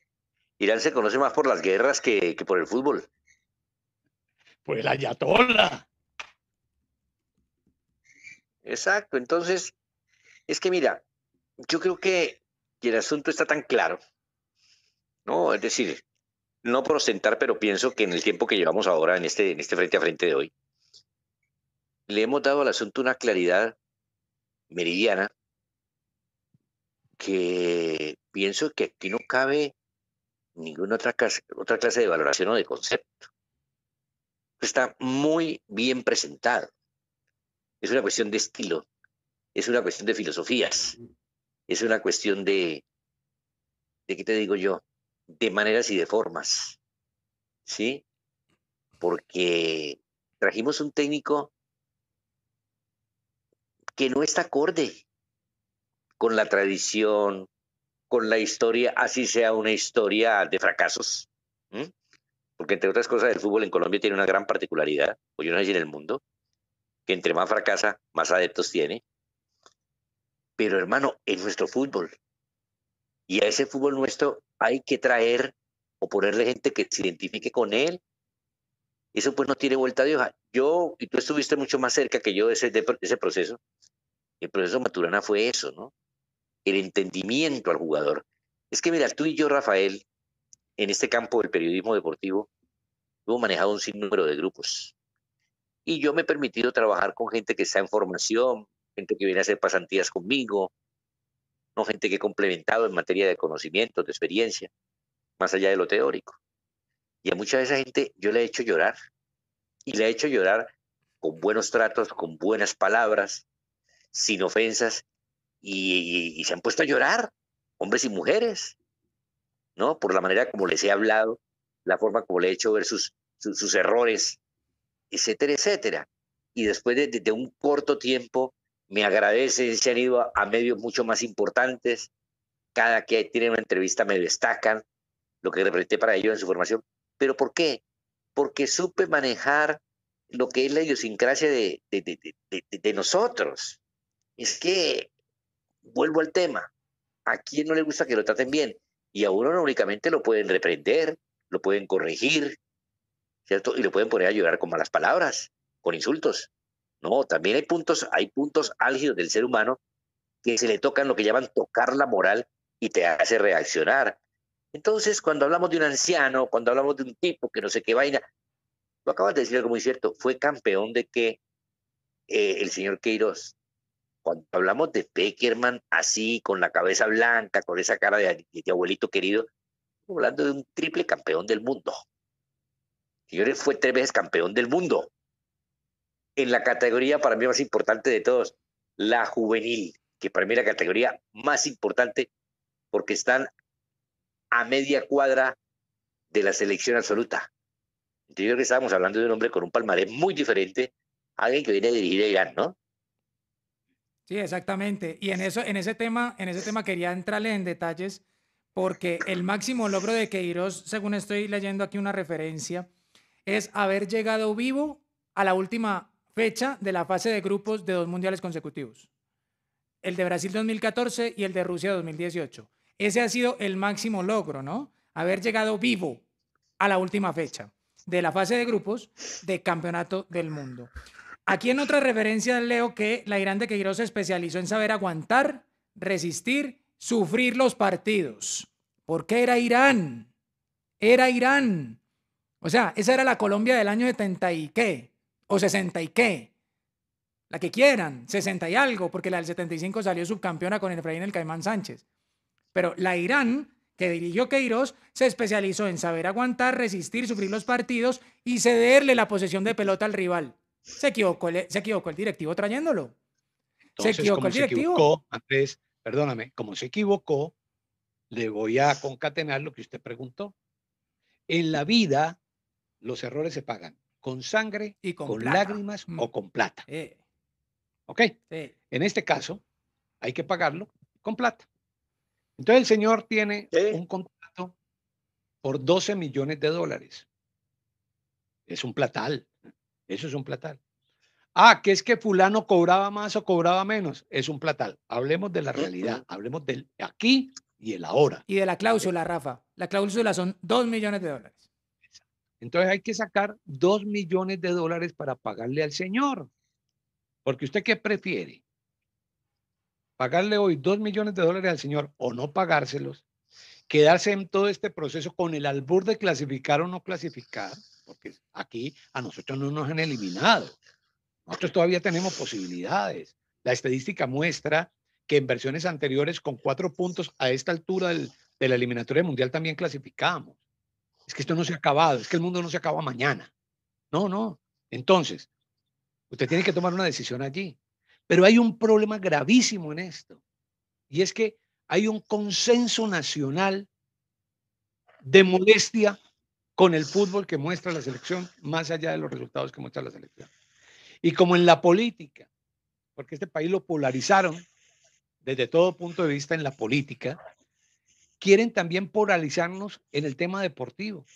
Irán se conoce más por las guerras que por el fútbol. Pues el ayatollah. Exacto, entonces, es que mira, yo creo que el asunto está tan claro, ¿no? Es decir, no por ostentar, pero pienso que en el tiempo que llevamos ahora en este frente a frente de hoy, le hemos dado al asunto una claridad meridiana que pienso que aquí no cabe ninguna otra clase de valoración o de concepto. Está muy bien presentado. Es una cuestión de estilo, es una cuestión de filosofías, es una cuestión ¿de qué te digo yo? De maneras y de formas, ¿sí? Porque trajimos un técnico que no está acorde con la tradición, con la historia, así sea una historia de fracasos. ¿Mm? Porque entre otras cosas el fútbol en Colombia tiene una gran particularidad, o yo no sé si en el mundo, que entre más fracasa, más adeptos tiene. Pero hermano, es nuestro fútbol. Y a ese fútbol nuestro hay que traer o ponerle gente que se identifique con él. Eso pues no tiene vuelta de hoja. Yo, y tú estuviste mucho más cerca que yo de ese proceso. El proceso Maturana fue eso, ¿no? El entendimiento al jugador. Es que mira, tú y yo, Rafael, en este campo del periodismo deportivo, hemos manejado un sinnúmero de grupos. Y yo me he permitido trabajar con gente que está en formación, gente que viene a hacer pasantías conmigo, no gente que he complementado en materia de conocimiento, de experiencia, más allá de lo teórico. Y a mucha de esa gente yo le he hecho llorar. Y le he hecho llorar con buenos tratos, con buenas palabras, sin ofensas, y se han puesto a llorar, hombres y mujeres, ¿no? Por la manera como les he hablado, la forma como le he hecho ver sus errores, etcétera, etcétera. Y después de un corto tiempo me agradecen, se han ido a medios mucho más importantes, cada que tienen una entrevista me destacan lo que representé para ellos en su formación. ¿Pero por qué? Porque supe manejar lo que es la idiosincrasia de nosotros. Es que, vuelvo al tema, ¿a quién no le gusta que lo traten bien? Y a uno no únicamente lo pueden reprender, lo pueden corregir, ¿cierto? Y lo pueden poner a llorar con malas palabras, con insultos. No, también hay puntos álgidos del ser humano que se le tocan lo que llaman tocar la moral y te hace reaccionar. Entonces, cuando hablamos de un anciano, cuando hablamos de un tipo que no sé qué vaina, tú acabas de decir algo muy cierto, fue campeón de qué, el señor Queiroz. Cuando hablamos de Peckerman así, con la cabeza blanca, con esa cara de abuelito querido, estamos hablando de un triple campeón del mundo. Señores, fue 3 veces campeón del mundo. En la categoría para mí más importante de todos, la juvenil, que para mí es la categoría más importante porque están a media cuadra de la selección absoluta. Entonces, yo creo que estábamos hablando de un hombre con un palmarés muy diferente a alguien que viene a dirigir a Irán, ¿no? Sí, exactamente. Y en ese tema quería entrarle en detalles porque el máximo logro de Queiroz, según estoy leyendo aquí una referencia, es haber llegado vivo a la última fecha de la fase de grupos de 2 mundiales consecutivos. El de Brasil 2014 y el de Rusia 2018. Ese ha sido el máximo logro, ¿no? Haber llegado vivo a la última fecha de la fase de grupos de campeonato del mundo. Aquí en otra referencia leo que la Irán de Queiroz se especializó en saber aguantar, resistir, sufrir los partidos. ¿Por qué era Irán? Era Irán. O sea, esa era la Colombia del año 70 y qué, o 60 y qué. La que quieran, 60 y algo, porque la del 75 salió subcampeona con Efraín el Caimán Sánchez. Pero la Irán, que dirigió Queiroz, se especializó en saber aguantar, resistir, sufrir los partidos y cederle la posesión de pelota al rival. Se equivocó el directivo trayéndolo. Entonces, se equivocó como el se directivo. equivocó, Andrés, perdóname, como se equivocó, le voy a concatenar lo que usted preguntó. En la vida, los errores se pagan con sangre, Y con con plata. lágrimas o con plata. ¿Ok? Sí. En este caso, hay que pagarlo con plata. Entonces, el señor tiene un contrato por 12 millones de dólares. Es un platal. Eso es un platal. Ah, que es que fulano cobraba más o cobraba menos. Es un platal. Hablemos de la realidad. Hablemos del aquí y el ahora. Y de la cláusula, Rafa. La cláusula son 2 millones de dólares. Entonces hay que sacar 2 millones de dólares para pagarle al señor. Porque usted qué prefiere? Pagarle hoy 2 millones de dólares al señor o no pagárselos, quedarse en todo este proceso con el albur de clasificar o no clasificar, porque aquí a nosotros no nos han eliminado. Nosotros todavía tenemos posibilidades. La estadística muestra que en versiones anteriores con 4 puntos a esta altura de la eliminatoria mundial también clasificamos. Es que esto no se ha acabado, es que el mundo no se acaba mañana. No, no. Entonces, usted tiene que tomar una decisión allí. Pero hay un problema gravísimo en esto. Y es que hay un consenso nacional de molestia con el fútbol que muestra la selección, más allá de los resultados que muestra la selección. Y como en la política, porque este país lo polarizaron desde todo punto de vista en la política, quieren también polarizarnos en el tema deportivo.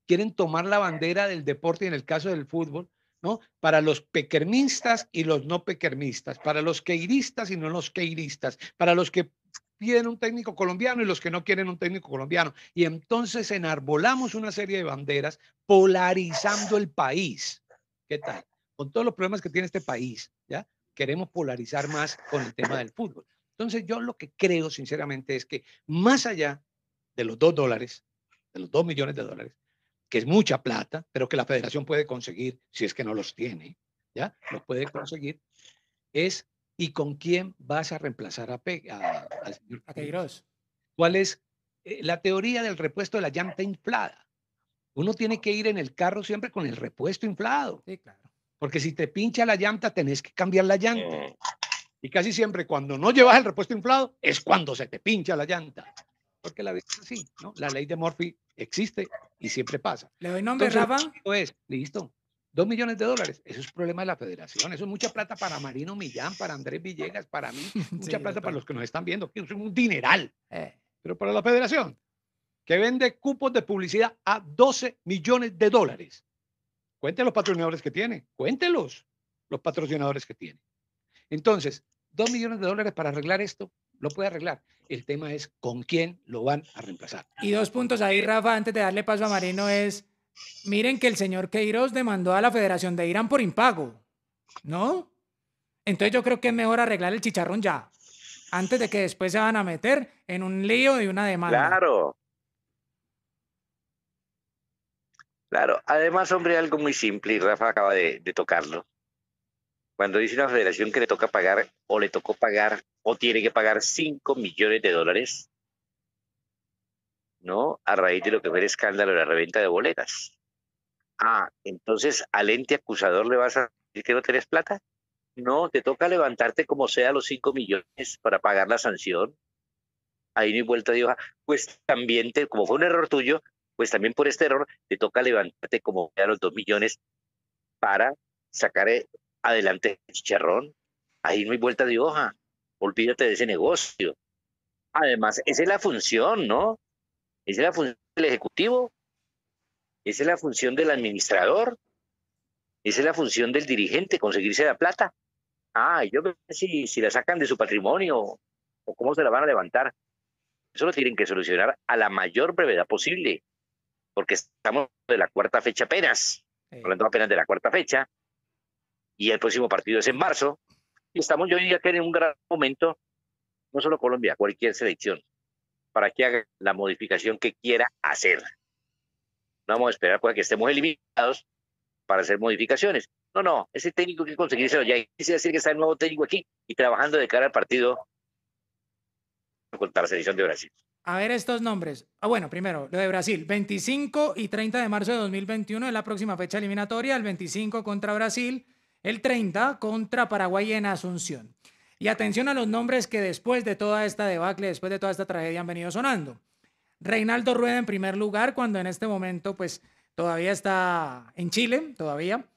Quieren tomar la bandera del deporte y en el caso del fútbol, ¿no? Para los pequermistas y los no pequermistas, para los queiristas y no los queiristas, para los que piden un técnico colombiano y los que no quieren un técnico colombiano. Y entonces enarbolamos una serie de banderas polarizando el país. ¿Qué tal? Con todos los problemas que tiene este país, ¿ya? Queremos polarizar más con el tema del fútbol. Entonces yo lo que creo sinceramente es que más allá de los $2, de los 2 millones de dólares, que es mucha plata, pero que la federación puede conseguir si es que no los tiene, ¿ya? Los puede conseguir, es ¿y con quién vas a reemplazar al señor Queiroz? ¿Cuál es la teoría del repuesto de la llanta inflada? Uno tiene que ir en el carro siempre con el repuesto inflado. Sí, claro. Porque si te pincha la llanta, tenés que cambiar la llanta. Y casi siempre cuando no llevas el repuesto inflado es cuando se te pincha la llanta. Porque la vida es así, ¿no? La ley de Murphy existe y siempre pasa. ¿Le doy nombre, Entonces, Rafa? listo. 2 millones de dólares. Eso es problema de la federación. Eso es mucha plata para Marino Millán, para Andrés Villegas, para mí. Mucha Sí, plata total. para los que nos están viendo. Es un dineral. Pero para la federación, que vende cupos de publicidad a 12 millones de dólares. Cuente los patrocinadores que tiene. Cuéntelos los patrocinadores que tiene. Entonces, 2 millones de dólares para arreglar esto, lo puede arreglar. El tema es con quién lo van a reemplazar. Y 2 puntos ahí, Rafa, antes de darle paso a Marino, es, miren que el señor Queiroz demandó a la Federación de Irán por impago, ¿no? Entonces yo creo que es mejor arreglar el chicharrón ya, antes de que después se van a meter en un lío y una demanda. Claro. Claro. Además, hombre, algo muy simple, y Rafa acaba de tocarlo. Cuando dice una federación que le toca pagar, o le tocó pagar, o tiene que pagar 5 millones de dólares, ¿no? A raíz de lo que fue el escándalo de la reventa de boletas. Ah, entonces al ente acusador le vas a decir que no tenés plata. No, te toca levantarte como sea los 5 millones para pagar la sanción. Ahí no hay vuelta de hoja. Pues también, como fue un error tuyo, pues también por este error te toca levantarte como sea los 2 millones para sacar adelante el chicharrón. Ahí no hay vuelta de hoja. Olvídate de ese negocio. Además, esa es la función, ¿no? Esa es la función del ejecutivo, esa es la función del administrador, esa es la función del dirigente, conseguirse la plata. Ah, yo no sé si la sacan de su patrimonio o cómo se la van a levantar. Eso lo tienen que solucionar a la mayor brevedad posible, porque estamos de la cuarta fecha apenas, hablando apenas de la cuarta fecha, y el próximo partido es en marzo, y estamos yo diría que en un gran momento, no solo Colombia, cualquier selección, para que haga la modificación que quiera hacer. No vamos a esperar pues, a que estemos eliminados para hacer modificaciones. No, ese técnico hay que conseguírselo ya. Quise decir que está el nuevo técnico aquí y trabajando de cara al partido contra la selección de Brasil. A ver estos nombres. Bueno, primero, lo de Brasil. 25 y 30 de marzo de 2021 es la próxima fecha eliminatoria. El 25 contra Brasil, el 30 contra Paraguay en Asunción. Y atención a los nombres que después de toda esta debacle, después de toda esta tragedia han venido sonando. Reinaldo Rueda en primer lugar, cuando en este momento pues todavía está en Chile, todavía.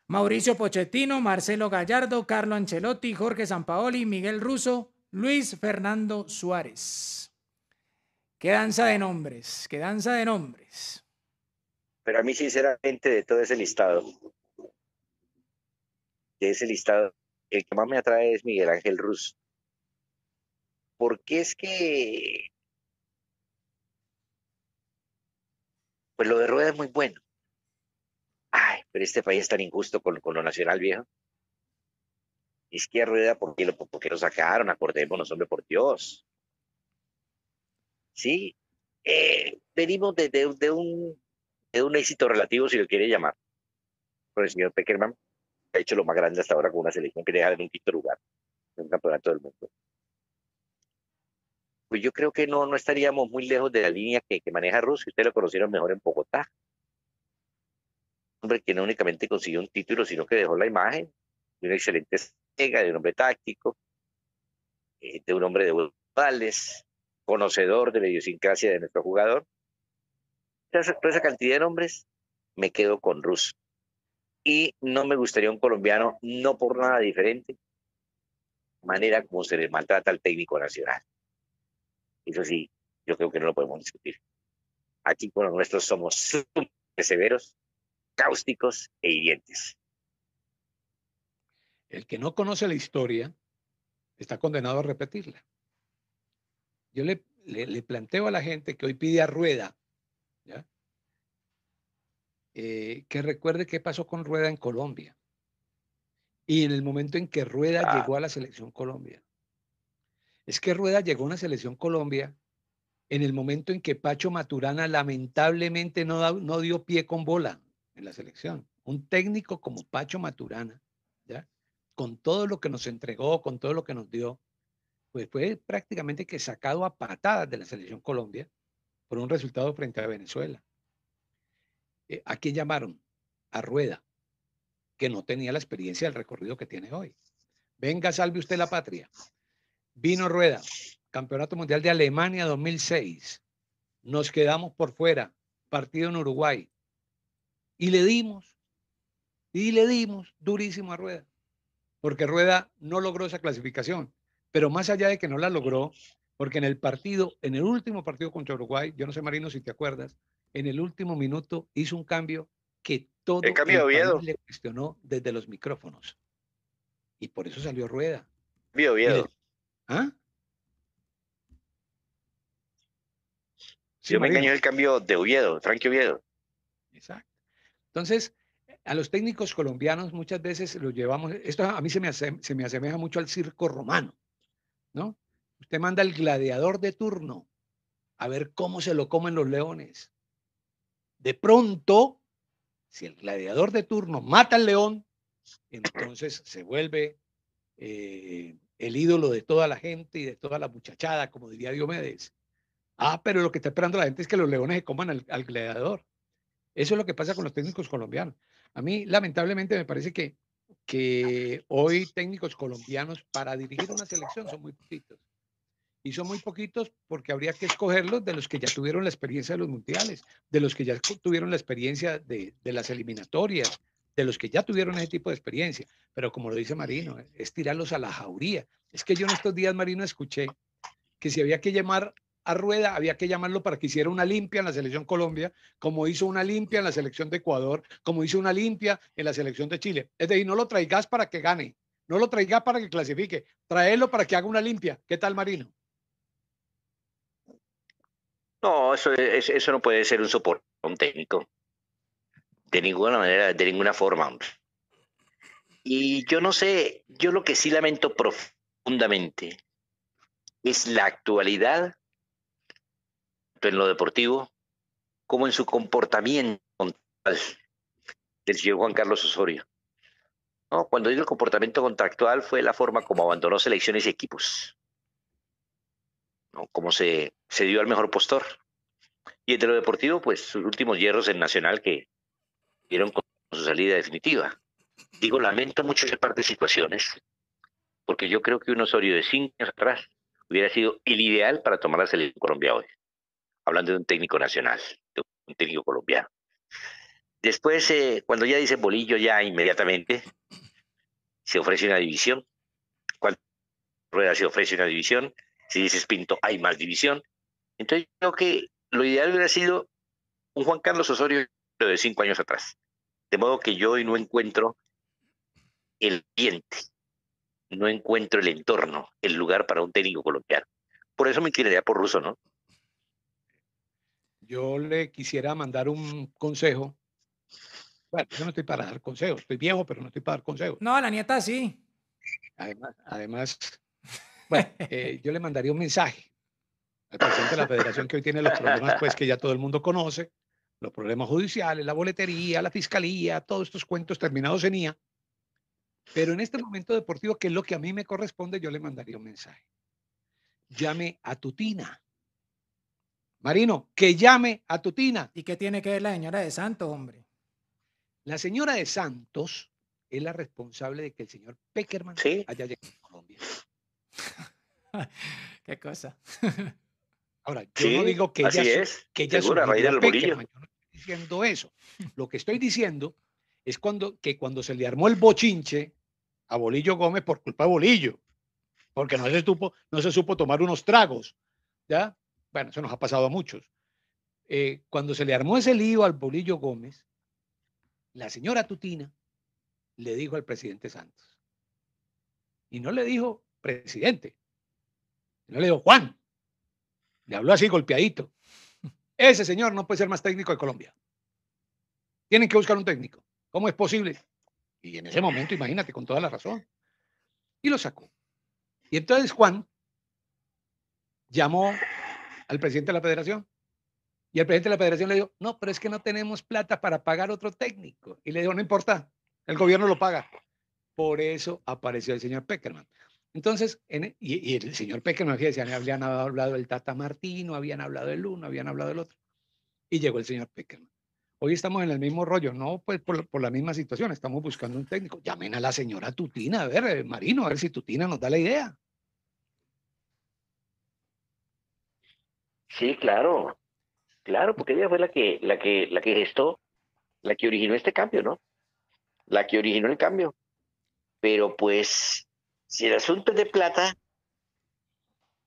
Mauricio Pochettino, Marcelo Gallardo, Carlo Ancelotti, Jorge Sampaoli, Miguel Russo, Luis Fernando Suárez. Qué danza de nombres, qué danza de nombres. Pero a mí sinceramente de todo ese listado, el que más me atrae es Miguel Ángel Russo. Porque es que pues lo de Rueda es muy bueno. Ay, pero este país es tan injusto con lo nacional, viejo. Es que a Rueda, ¿por qué lo sacaron? Acordémonos, hombre, por Dios. Sí, venimos de un éxito relativo, si lo quiere llamar, con el señor Peckerman, que ha hecho lo más grande hasta ahora con una selección que deja en un quinto lugar en un campeonato del mundo. Pues yo creo que no estaríamos muy lejos de la línea que maneja Rusia. Ustedes lo conocieron mejor en Bogotá. Un hombre que no únicamente consiguió un título, sino que dejó la imagen de un excelente estratega, de un hombre táctico, de un hombre de modales, conocedor de la idiosincrasia de nuestro jugador. Toda esa cantidad de nombres, me quedo con Russo. Y no me gustaría un colombiano, no por nada diferente, manera como se le maltrata al técnico nacional. Eso sí, yo creo que no lo podemos discutir. Aquí con los nuestros somos sumamente severos, cáusticos e hirientes. El que no conoce la historia está condenado a repetirla. Yo le planteo a la gente que hoy pide a Rueda, ¿ya? Que recuerde qué pasó con Rueda en Colombia y en el momento en que Rueda llegó a la selección Colombia. Es que Rueda llegó a una selección Colombia en el momento en que Pacho Maturana lamentablemente no dio pie con bola en la selección. Un técnico como Pacho Maturana, ¿ya? Con todo lo que nos entregó, con todo lo que nos dio, pues fue prácticamente que sacado a patadas de la selección Colombia por un resultado frente a Venezuela. ¿A quién llamaron? A Rueda, que no tenía la experiencia del recorrido que tiene hoy. Venga, salve usted la patria. Vino Rueda, Campeonato Mundial de Alemania 2006. Nos quedamos por fuera, partido en Uruguay. Y le dimos durísimo a Rueda, porque Rueda no logró esa clasificación. Pero más allá de que no la logró, porque en el último partido contra Uruguay, yo no sé, Marino, si te acuerdas, en el último minuto hizo un cambio que todo el país le cuestionó desde los micrófonos. Y por eso salió Rueda. Oviedo. ¿Ah? Sí, yo me engañó el cambio de Oviedo, Frankie Oviedo. Exacto. Entonces, a los técnicos colombianos muchas veces los llevamos, esto a mí se me asemeja mucho al circo romano, ¿no? Usted manda al gladiador de turno a ver cómo se lo comen los leones. De pronto, si el gladiador de turno mata al león, entonces se vuelve el ídolo de toda la gente y de toda la muchachada, como diría Diomedes. Ah, pero lo que está esperando la gente es que los leones se coman al gladiador. Eso es lo que pasa con los técnicos colombianos. A mí, lamentablemente, me parece que hoy técnicos colombianos para dirigir una selección son muy poquitos. Y son muy poquitos porque habría que escogerlos de los que ya tuvieron la experiencia de los mundiales, de los que ya tuvieron la experiencia de las eliminatorias, de los que ya tuvieron ese tipo de experiencia. Pero como lo dice Marino, es tirarlos a la jauría. Es que yo en estos días, Marino, escuché que si había que llamar a Rueda, había que llamarlo para que hiciera una limpia en la selección Colombia, como hizo una limpia en la selección de Ecuador, como hizo una limpia en la selección de Chile. Es decir, no lo traigas para que gane, no lo traigas para que clasifique, traerlo para que haga una limpia. ¿Qué tal, Marino? No, eso no puede ser un soporte a un técnico. De ninguna manera, de ninguna forma, hombre. Y yo no sé, yo lo que sí lamento profundamente es la actualidad, tanto en lo deportivo como en su comportamiento del señor Juan Carlos Osorio. No, cuando digo el comportamiento contractual fue la forma como abandonó selecciones y equipos, ¿no? Como se dio al mejor postor. Y entre lo deportivo, pues sus últimos hierros en Nacional que dieron con su salida definitiva. Digo, lamento mucho ese par de situaciones, porque yo creo que un Osorio de 5 años atrás hubiera sido el ideal para tomar la selección de Colombia hoy, hablando de un técnico nacional, de un técnico colombiano. Después, cuando ya dice Bolillo, ya inmediatamente se ofrece una división. Cuando Rueda se ofrece una división, si dices Pinto, hay más división. Entonces, creo que lo ideal hubiera sido un Juan Carlos Osorio de 5 años atrás. De modo que yo hoy no encuentro el ambiente, no encuentro el entorno, el lugar para un técnico colombiano. Por eso me inclinaría por Russo, ¿no? Yo le quisiera mandar un consejo. Bueno, yo no estoy para dar consejos, estoy viejo, pero no estoy para dar consejos. No, la nieta sí. Además bueno, yo le mandaría un mensaje al presidente de la federación que hoy tiene los problemas, pues que ya todo el mundo conoce, los problemas judiciales, la boletería, la fiscalía, todos estos cuentos terminados en IA. Pero en este momento deportivo, que es lo que a mí me corresponde, yo le mandaría un mensaje. Llame a Tutina. Marino, que llame a Tutina. ¿Y qué tiene que ver la señora de Santos, hombre? La señora de Santos es la responsable de que el señor Peckerman ¿Sí? haya llegado a Colombia. Qué cosa. Ahora, yo Sí, no digo que así ella, es. que ella Seguro, a raíz sugirió a del bolillo. Peckerman. Yo no estoy diciendo eso. Lo que estoy diciendo es que cuando se le armó el bochinche a Bolillo Gómez por culpa de Bolillo, porque no se supo tomar unos tragos, ¿ya? Bueno, eso nos ha pasado a muchos. Cuando se le armó ese lío al Bolillo Gómez, la señora Tutina le dijo al presidente Santos, y no le dijo presidente, no le dijo Juan, le habló así golpeadito. Ese señor no puede ser más técnico de Colombia. Tienen que buscar un técnico. ¿Cómo es posible? Y en ese momento, imagínate, con toda la razón. Y lo sacó. Y entonces Juan llamó al presidente de la federación y el presidente de la federación le dijo, no, pero es que no tenemos plata para pagar otro técnico. Y le dijo, no importa, el gobierno lo paga. Por eso apareció el señor Peckerman. Entonces, y el señor Peckerman, fíjense, habían hablado del Tata Martino, habían hablado del uno, habían hablado del otro. Y llegó el señor Peckerman. Hoy estamos en el mismo rollo, no pues por la misma situación, estamos buscando un técnico. Llamen a la señora Tutina, a ver, Marino, a ver si Tutina nos da la idea. Sí, claro, claro, porque ella fue la que gestó, la que originó este cambio, ¿no? La que originó el cambio. Pero pues, si el asunto es de plata,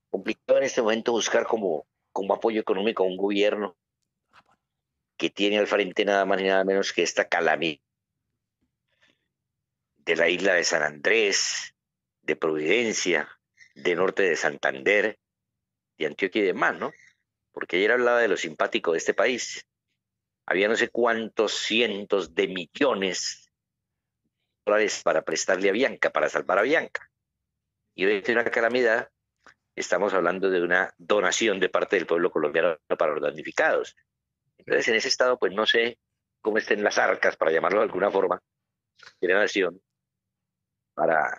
complicado en este momento buscar como apoyo económico a un gobierno que tiene al frente nada más y nada menos que esta calamidad de la isla de San Andrés, de Providencia, de norte de Santander, de Antioquia y demás, ¿no? Porque ayer hablaba de lo simpático de este país. Había no sé cuántos cientos de millones de dólares para prestarle a Bianca, para salvar a Bianca. Y hoy tiene una calamidad. Estamos hablando de una donación de parte del pueblo colombiano para los damnificados. Entonces, en ese estado, pues no sé cómo estén las arcas, para llamarlo de alguna forma, de la nación, para,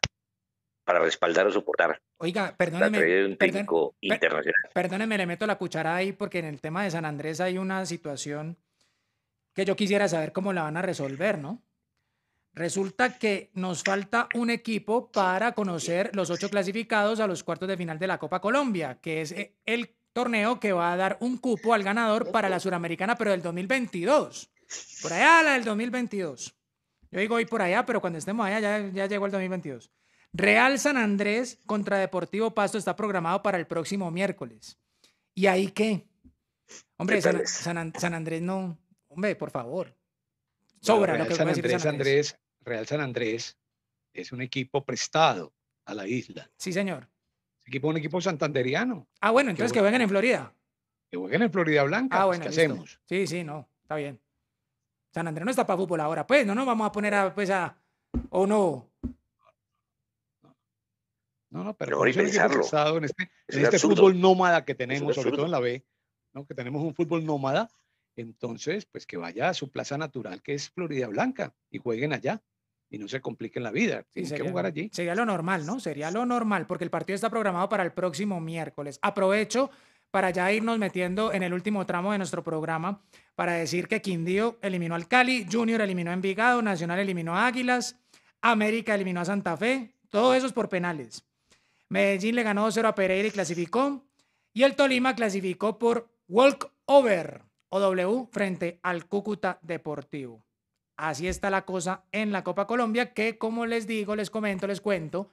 para respaldar o soportar Oiga, la perdóneme, tragedia de un perdón, técnico per- internacional. perdóneme, le meto la cuchara ahí porque en el tema de San Andrés hay una situación que yo quisiera saber cómo la van a resolver, ¿no? Resulta que nos falta un equipo para conocer los 8 clasificados a los cuartos de final de la Copa Colombia, que es el torneo que va a dar un cupo al ganador para la Suramericana, pero del 2022. Por allá la del 2022. Yo digo hoy por allá, pero cuando estemos allá ya llegó el 2022. Real San Andrés contra Deportivo Pasto está programado para el próximo miércoles. ¿Y ahí qué? Hombre, ¿Qué tal es? San Andrés no. Hombre, por favor. Bueno, Sobra lo que voy a decir de San Andrés. Real San Andrés es un equipo prestado a la isla. Sí, señor. Ese equipo es un equipo santanderiano Ah, bueno, entonces que jueguen en Florida. que juega en Florida Blanca. Ah, Pues, bueno, ¿qué listo. hacemos? Sí, sí, no, está bien. San Andrés no está para fútbol ahora, pues, no nos vamos a poner a, pues, a, o no. No, pero No, como y es un equipo pensarlo. prestado en Es este absurdo. fútbol nómada que Es tenemos, sobre todo absurdo. en la B, ¿no? Que tenemos un fútbol nómada, entonces, pues que vaya a su plaza natural, que es Florida Blanca, y jueguen allá, y no se compliquen la vida. Sí, Tienen que jugar allí. sería lo normal, ¿no? Sería lo normal, porque el partido está programado para el próximo miércoles. Aprovecho para ya irnos metiendo en el último tramo de nuestro programa para decir que Quindío eliminó al Cali, Junior eliminó a Envigado, Nacional eliminó a Águilas, América eliminó a Santa Fe, todos esos por penales. Medellín le ganó 2-0 a Pereira y clasificó, y el Tolima clasificó por walkover o W frente al Cúcuta Deportivo. Así está la cosa en la Copa Colombia, que como les digo, les comento, les cuento,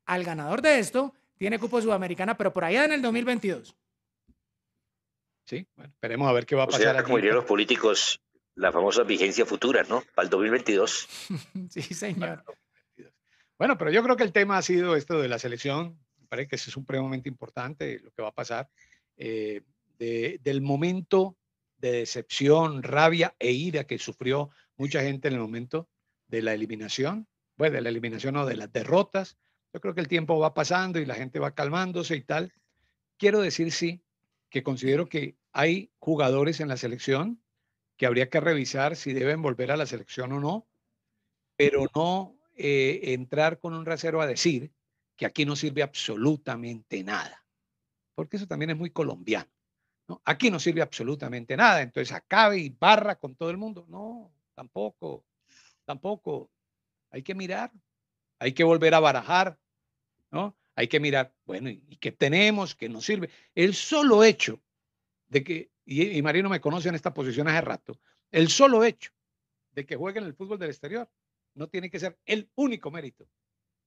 al ganador de esto tiene cupo sudamericana, pero por allá en el 2022. Sí, bueno, esperemos a ver qué va a O pasar sea, como allí. dirían los políticos, la famosa vigencia futura, ¿no? Para el 2022. Sí, señor. Bueno, pero yo creo que el tema ha sido esto de la selección. Me parece que eso es supremamente importante, lo que va a pasar. Del momento de decepción, rabia e ira que sufrió mucha gente en el momento de la eliminación. Bueno, de la eliminación o de las derrotas. Yo creo que el tiempo va pasando y la gente va calmándose y tal. Quiero decir, sí, que considero que hay jugadores en la selección que habría que revisar si deben volver a la selección o no, pero no entrar con un rasero a decir que aquí no sirve absolutamente nada, porque eso también es muy colombiano, ¿no? Aquí no sirve absolutamente nada, entonces acabe y barra con todo el mundo. No, tampoco, tampoco. Hay que mirar, hay que volver a barajar, ¿no? Hay que mirar, bueno, ¿y qué tenemos? ¿Qué nos sirve? El solo hecho de que, y Marino me conoce en esta posición hace rato, el solo hecho de que jueguen el fútbol del exterior no tiene que ser el único mérito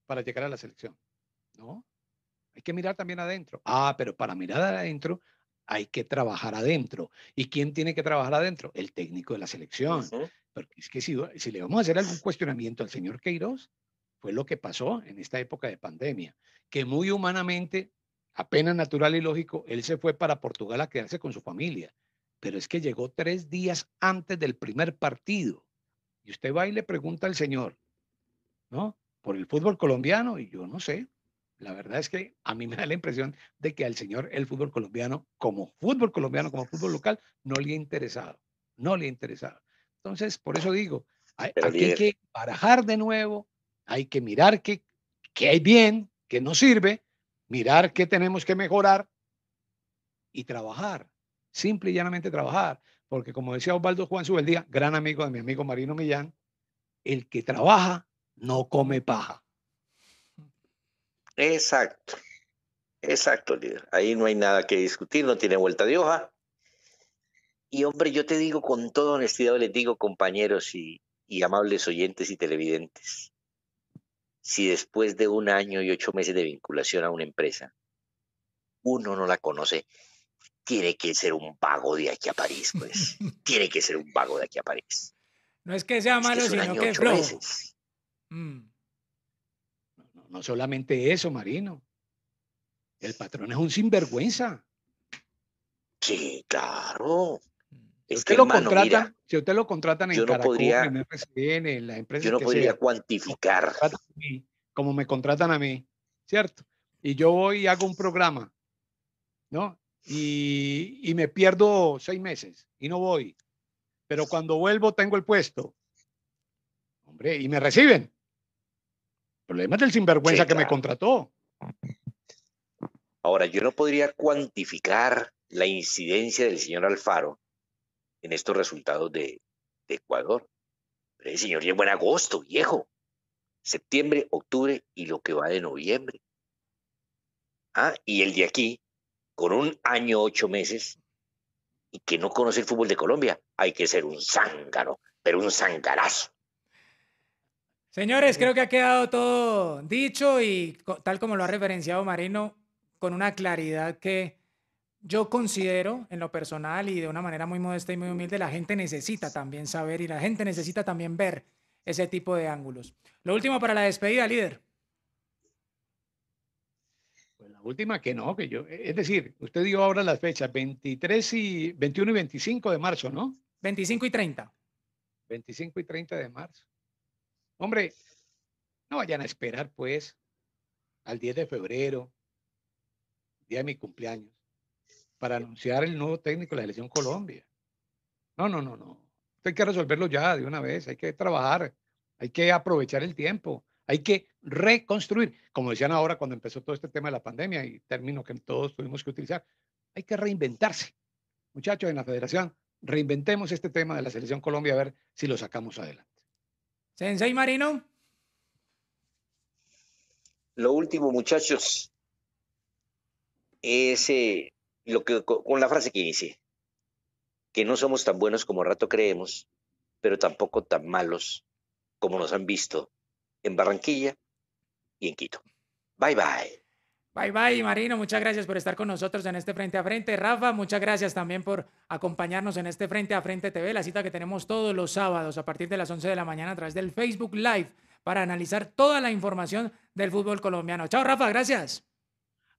para llegar a la selección. No, hay que mirar también adentro. Ah, pero para mirar adentro hay que trabajar adentro. ¿Y quién tiene que trabajar adentro? El técnico de la selección. Porque es que si le vamos a hacer algún cuestionamiento al señor Queiroz, fue lo que pasó en esta época de pandemia, que muy humanamente, apenas natural y lógico, él se fue para Portugal a quedarse con su familia. Pero es que llegó 3 días antes del primer partido. Y usted va y le pregunta al señor, ¿no? Por el fútbol colombiano, y yo no sé. La verdad es que a mí me da la impresión de que al señor el fútbol colombiano, como fútbol local, no le ha interesado. No le ha interesado. Entonces, por eso digo, aquí hay que barajar de nuevo, hay que mirar qué hay bien, qué nos sirve, mirar qué tenemos que mejorar y trabajar. Simple y llanamente trabajar. Porque como decía Osvaldo Juan Subeldía, gran amigo de mi amigo Marino Millán, el que trabaja no come paja. Exacto, exacto, líder. Ahí no hay nada que discutir, no tiene vuelta de hoja. Y hombre, yo te digo con toda honestidad, les digo, compañeros y amables oyentes y televidentes, si después de 1 año y 8 meses de vinculación a una empresa, uno no la conoce, tiene que ser un vago de aquí a París, pues. Tiene que ser un vago de aquí a París. No es que sea malo, es que sino que es 8 flojo. meses. No solamente eso, Marino. El patrón es un sinvergüenza. Sí, claro. Es usted que, lo hermano, contratan, mira, si usted lo contratan en yo no Caracol, podría- en RCN, en las empresas yo no que podría sea, cuantificar. como me contratan a mí, ¿cierto? Y yo voy y hago un programa, ¿no? Y me pierdo 6 meses y no voy. Pero cuando vuelvo tengo el puesto. Hombre, y me reciben. problema es del sinvergüenza que me contrató. Ahora, yo no podría cuantificar la incidencia del señor Alfaro en estos resultados de Ecuador. Pero el señor llegó en agosto, viejo. Septiembre, octubre y lo que va de noviembre. Y el de aquí, con 1 año, 8 meses, y que no conoce el fútbol de Colombia, hay que ser un zángano, pero un zangarazo. Señores, creo que ha quedado todo dicho y tal como lo ha referenciado Marino, con una claridad que yo considero en lo personal y de una manera muy modesta y muy humilde, la gente necesita también saber y la gente necesita también ver ese tipo de ángulos. Lo último para la despedida, líder. Pues la última que no, es decir, usted dio ahora las fechas 21 y 25 de marzo, ¿no? 25 y 30. 25 y 30 de marzo. Hombre, no vayan a esperar pues al 10 de febrero, día de mi cumpleaños, para anunciar el nuevo técnico de la Selección Colombia. No. Esto hay que resolverlo ya de una vez, hay que trabajar, hay que aprovechar el tiempo, hay que reconstruir, como decían ahora cuando empezó todo este tema de la pandemia y término que todos tuvimos que utilizar, hay que reinventarse. Muchachos en la federación, reinventemos este tema de la Selección Colombia a ver si lo sacamos adelante. Sensei Marino. Lo último, muchachos, es con la frase que inicié, que no somos tan buenos como rato creemos, pero tampoco tan malos como nos han visto en Barranquilla y en Quito. Bye, bye. Bye, bye, Marino. Muchas gracias por estar con nosotros en este Frente a Frente. Rafa, muchas gracias también por acompañarnos en este Frente a Frente TV, la cita que tenemos todos los sábados a partir de las 11 de la mañana a través del Facebook Live para analizar toda la información del fútbol colombiano. Chao, Rafa, gracias.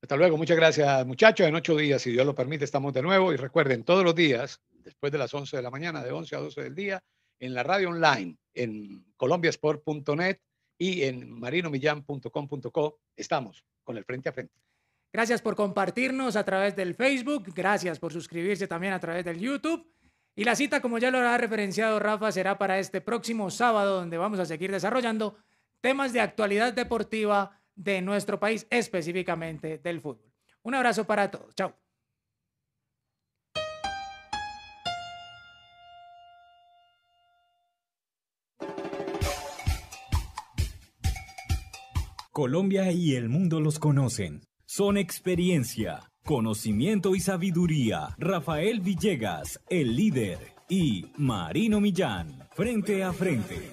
Hasta luego, muchas gracias, muchachos. En 8 días, si Dios lo permite, estamos de nuevo. Y recuerden, todos los días, después de las 11 de la mañana, de 11 a 12 del día, en la radio online, en colombiasport.net y en marinomillan.com.co, estamos con el Frente a Frente. Gracias por compartirnos a través del Facebook. Gracias por suscribirse también a través del YouTube. Y la cita, como ya lo ha referenciado Rafa, será para este próximo sábado, donde vamos a seguir desarrollando temas de actualidad deportiva de nuestro país, específicamente del fútbol. Un abrazo para todos. Chao. Colombia y el mundo los conocen. Son experiencia, conocimiento y sabiduría. Rafael Villegas, el líder, y Marino Millán, frente a frente.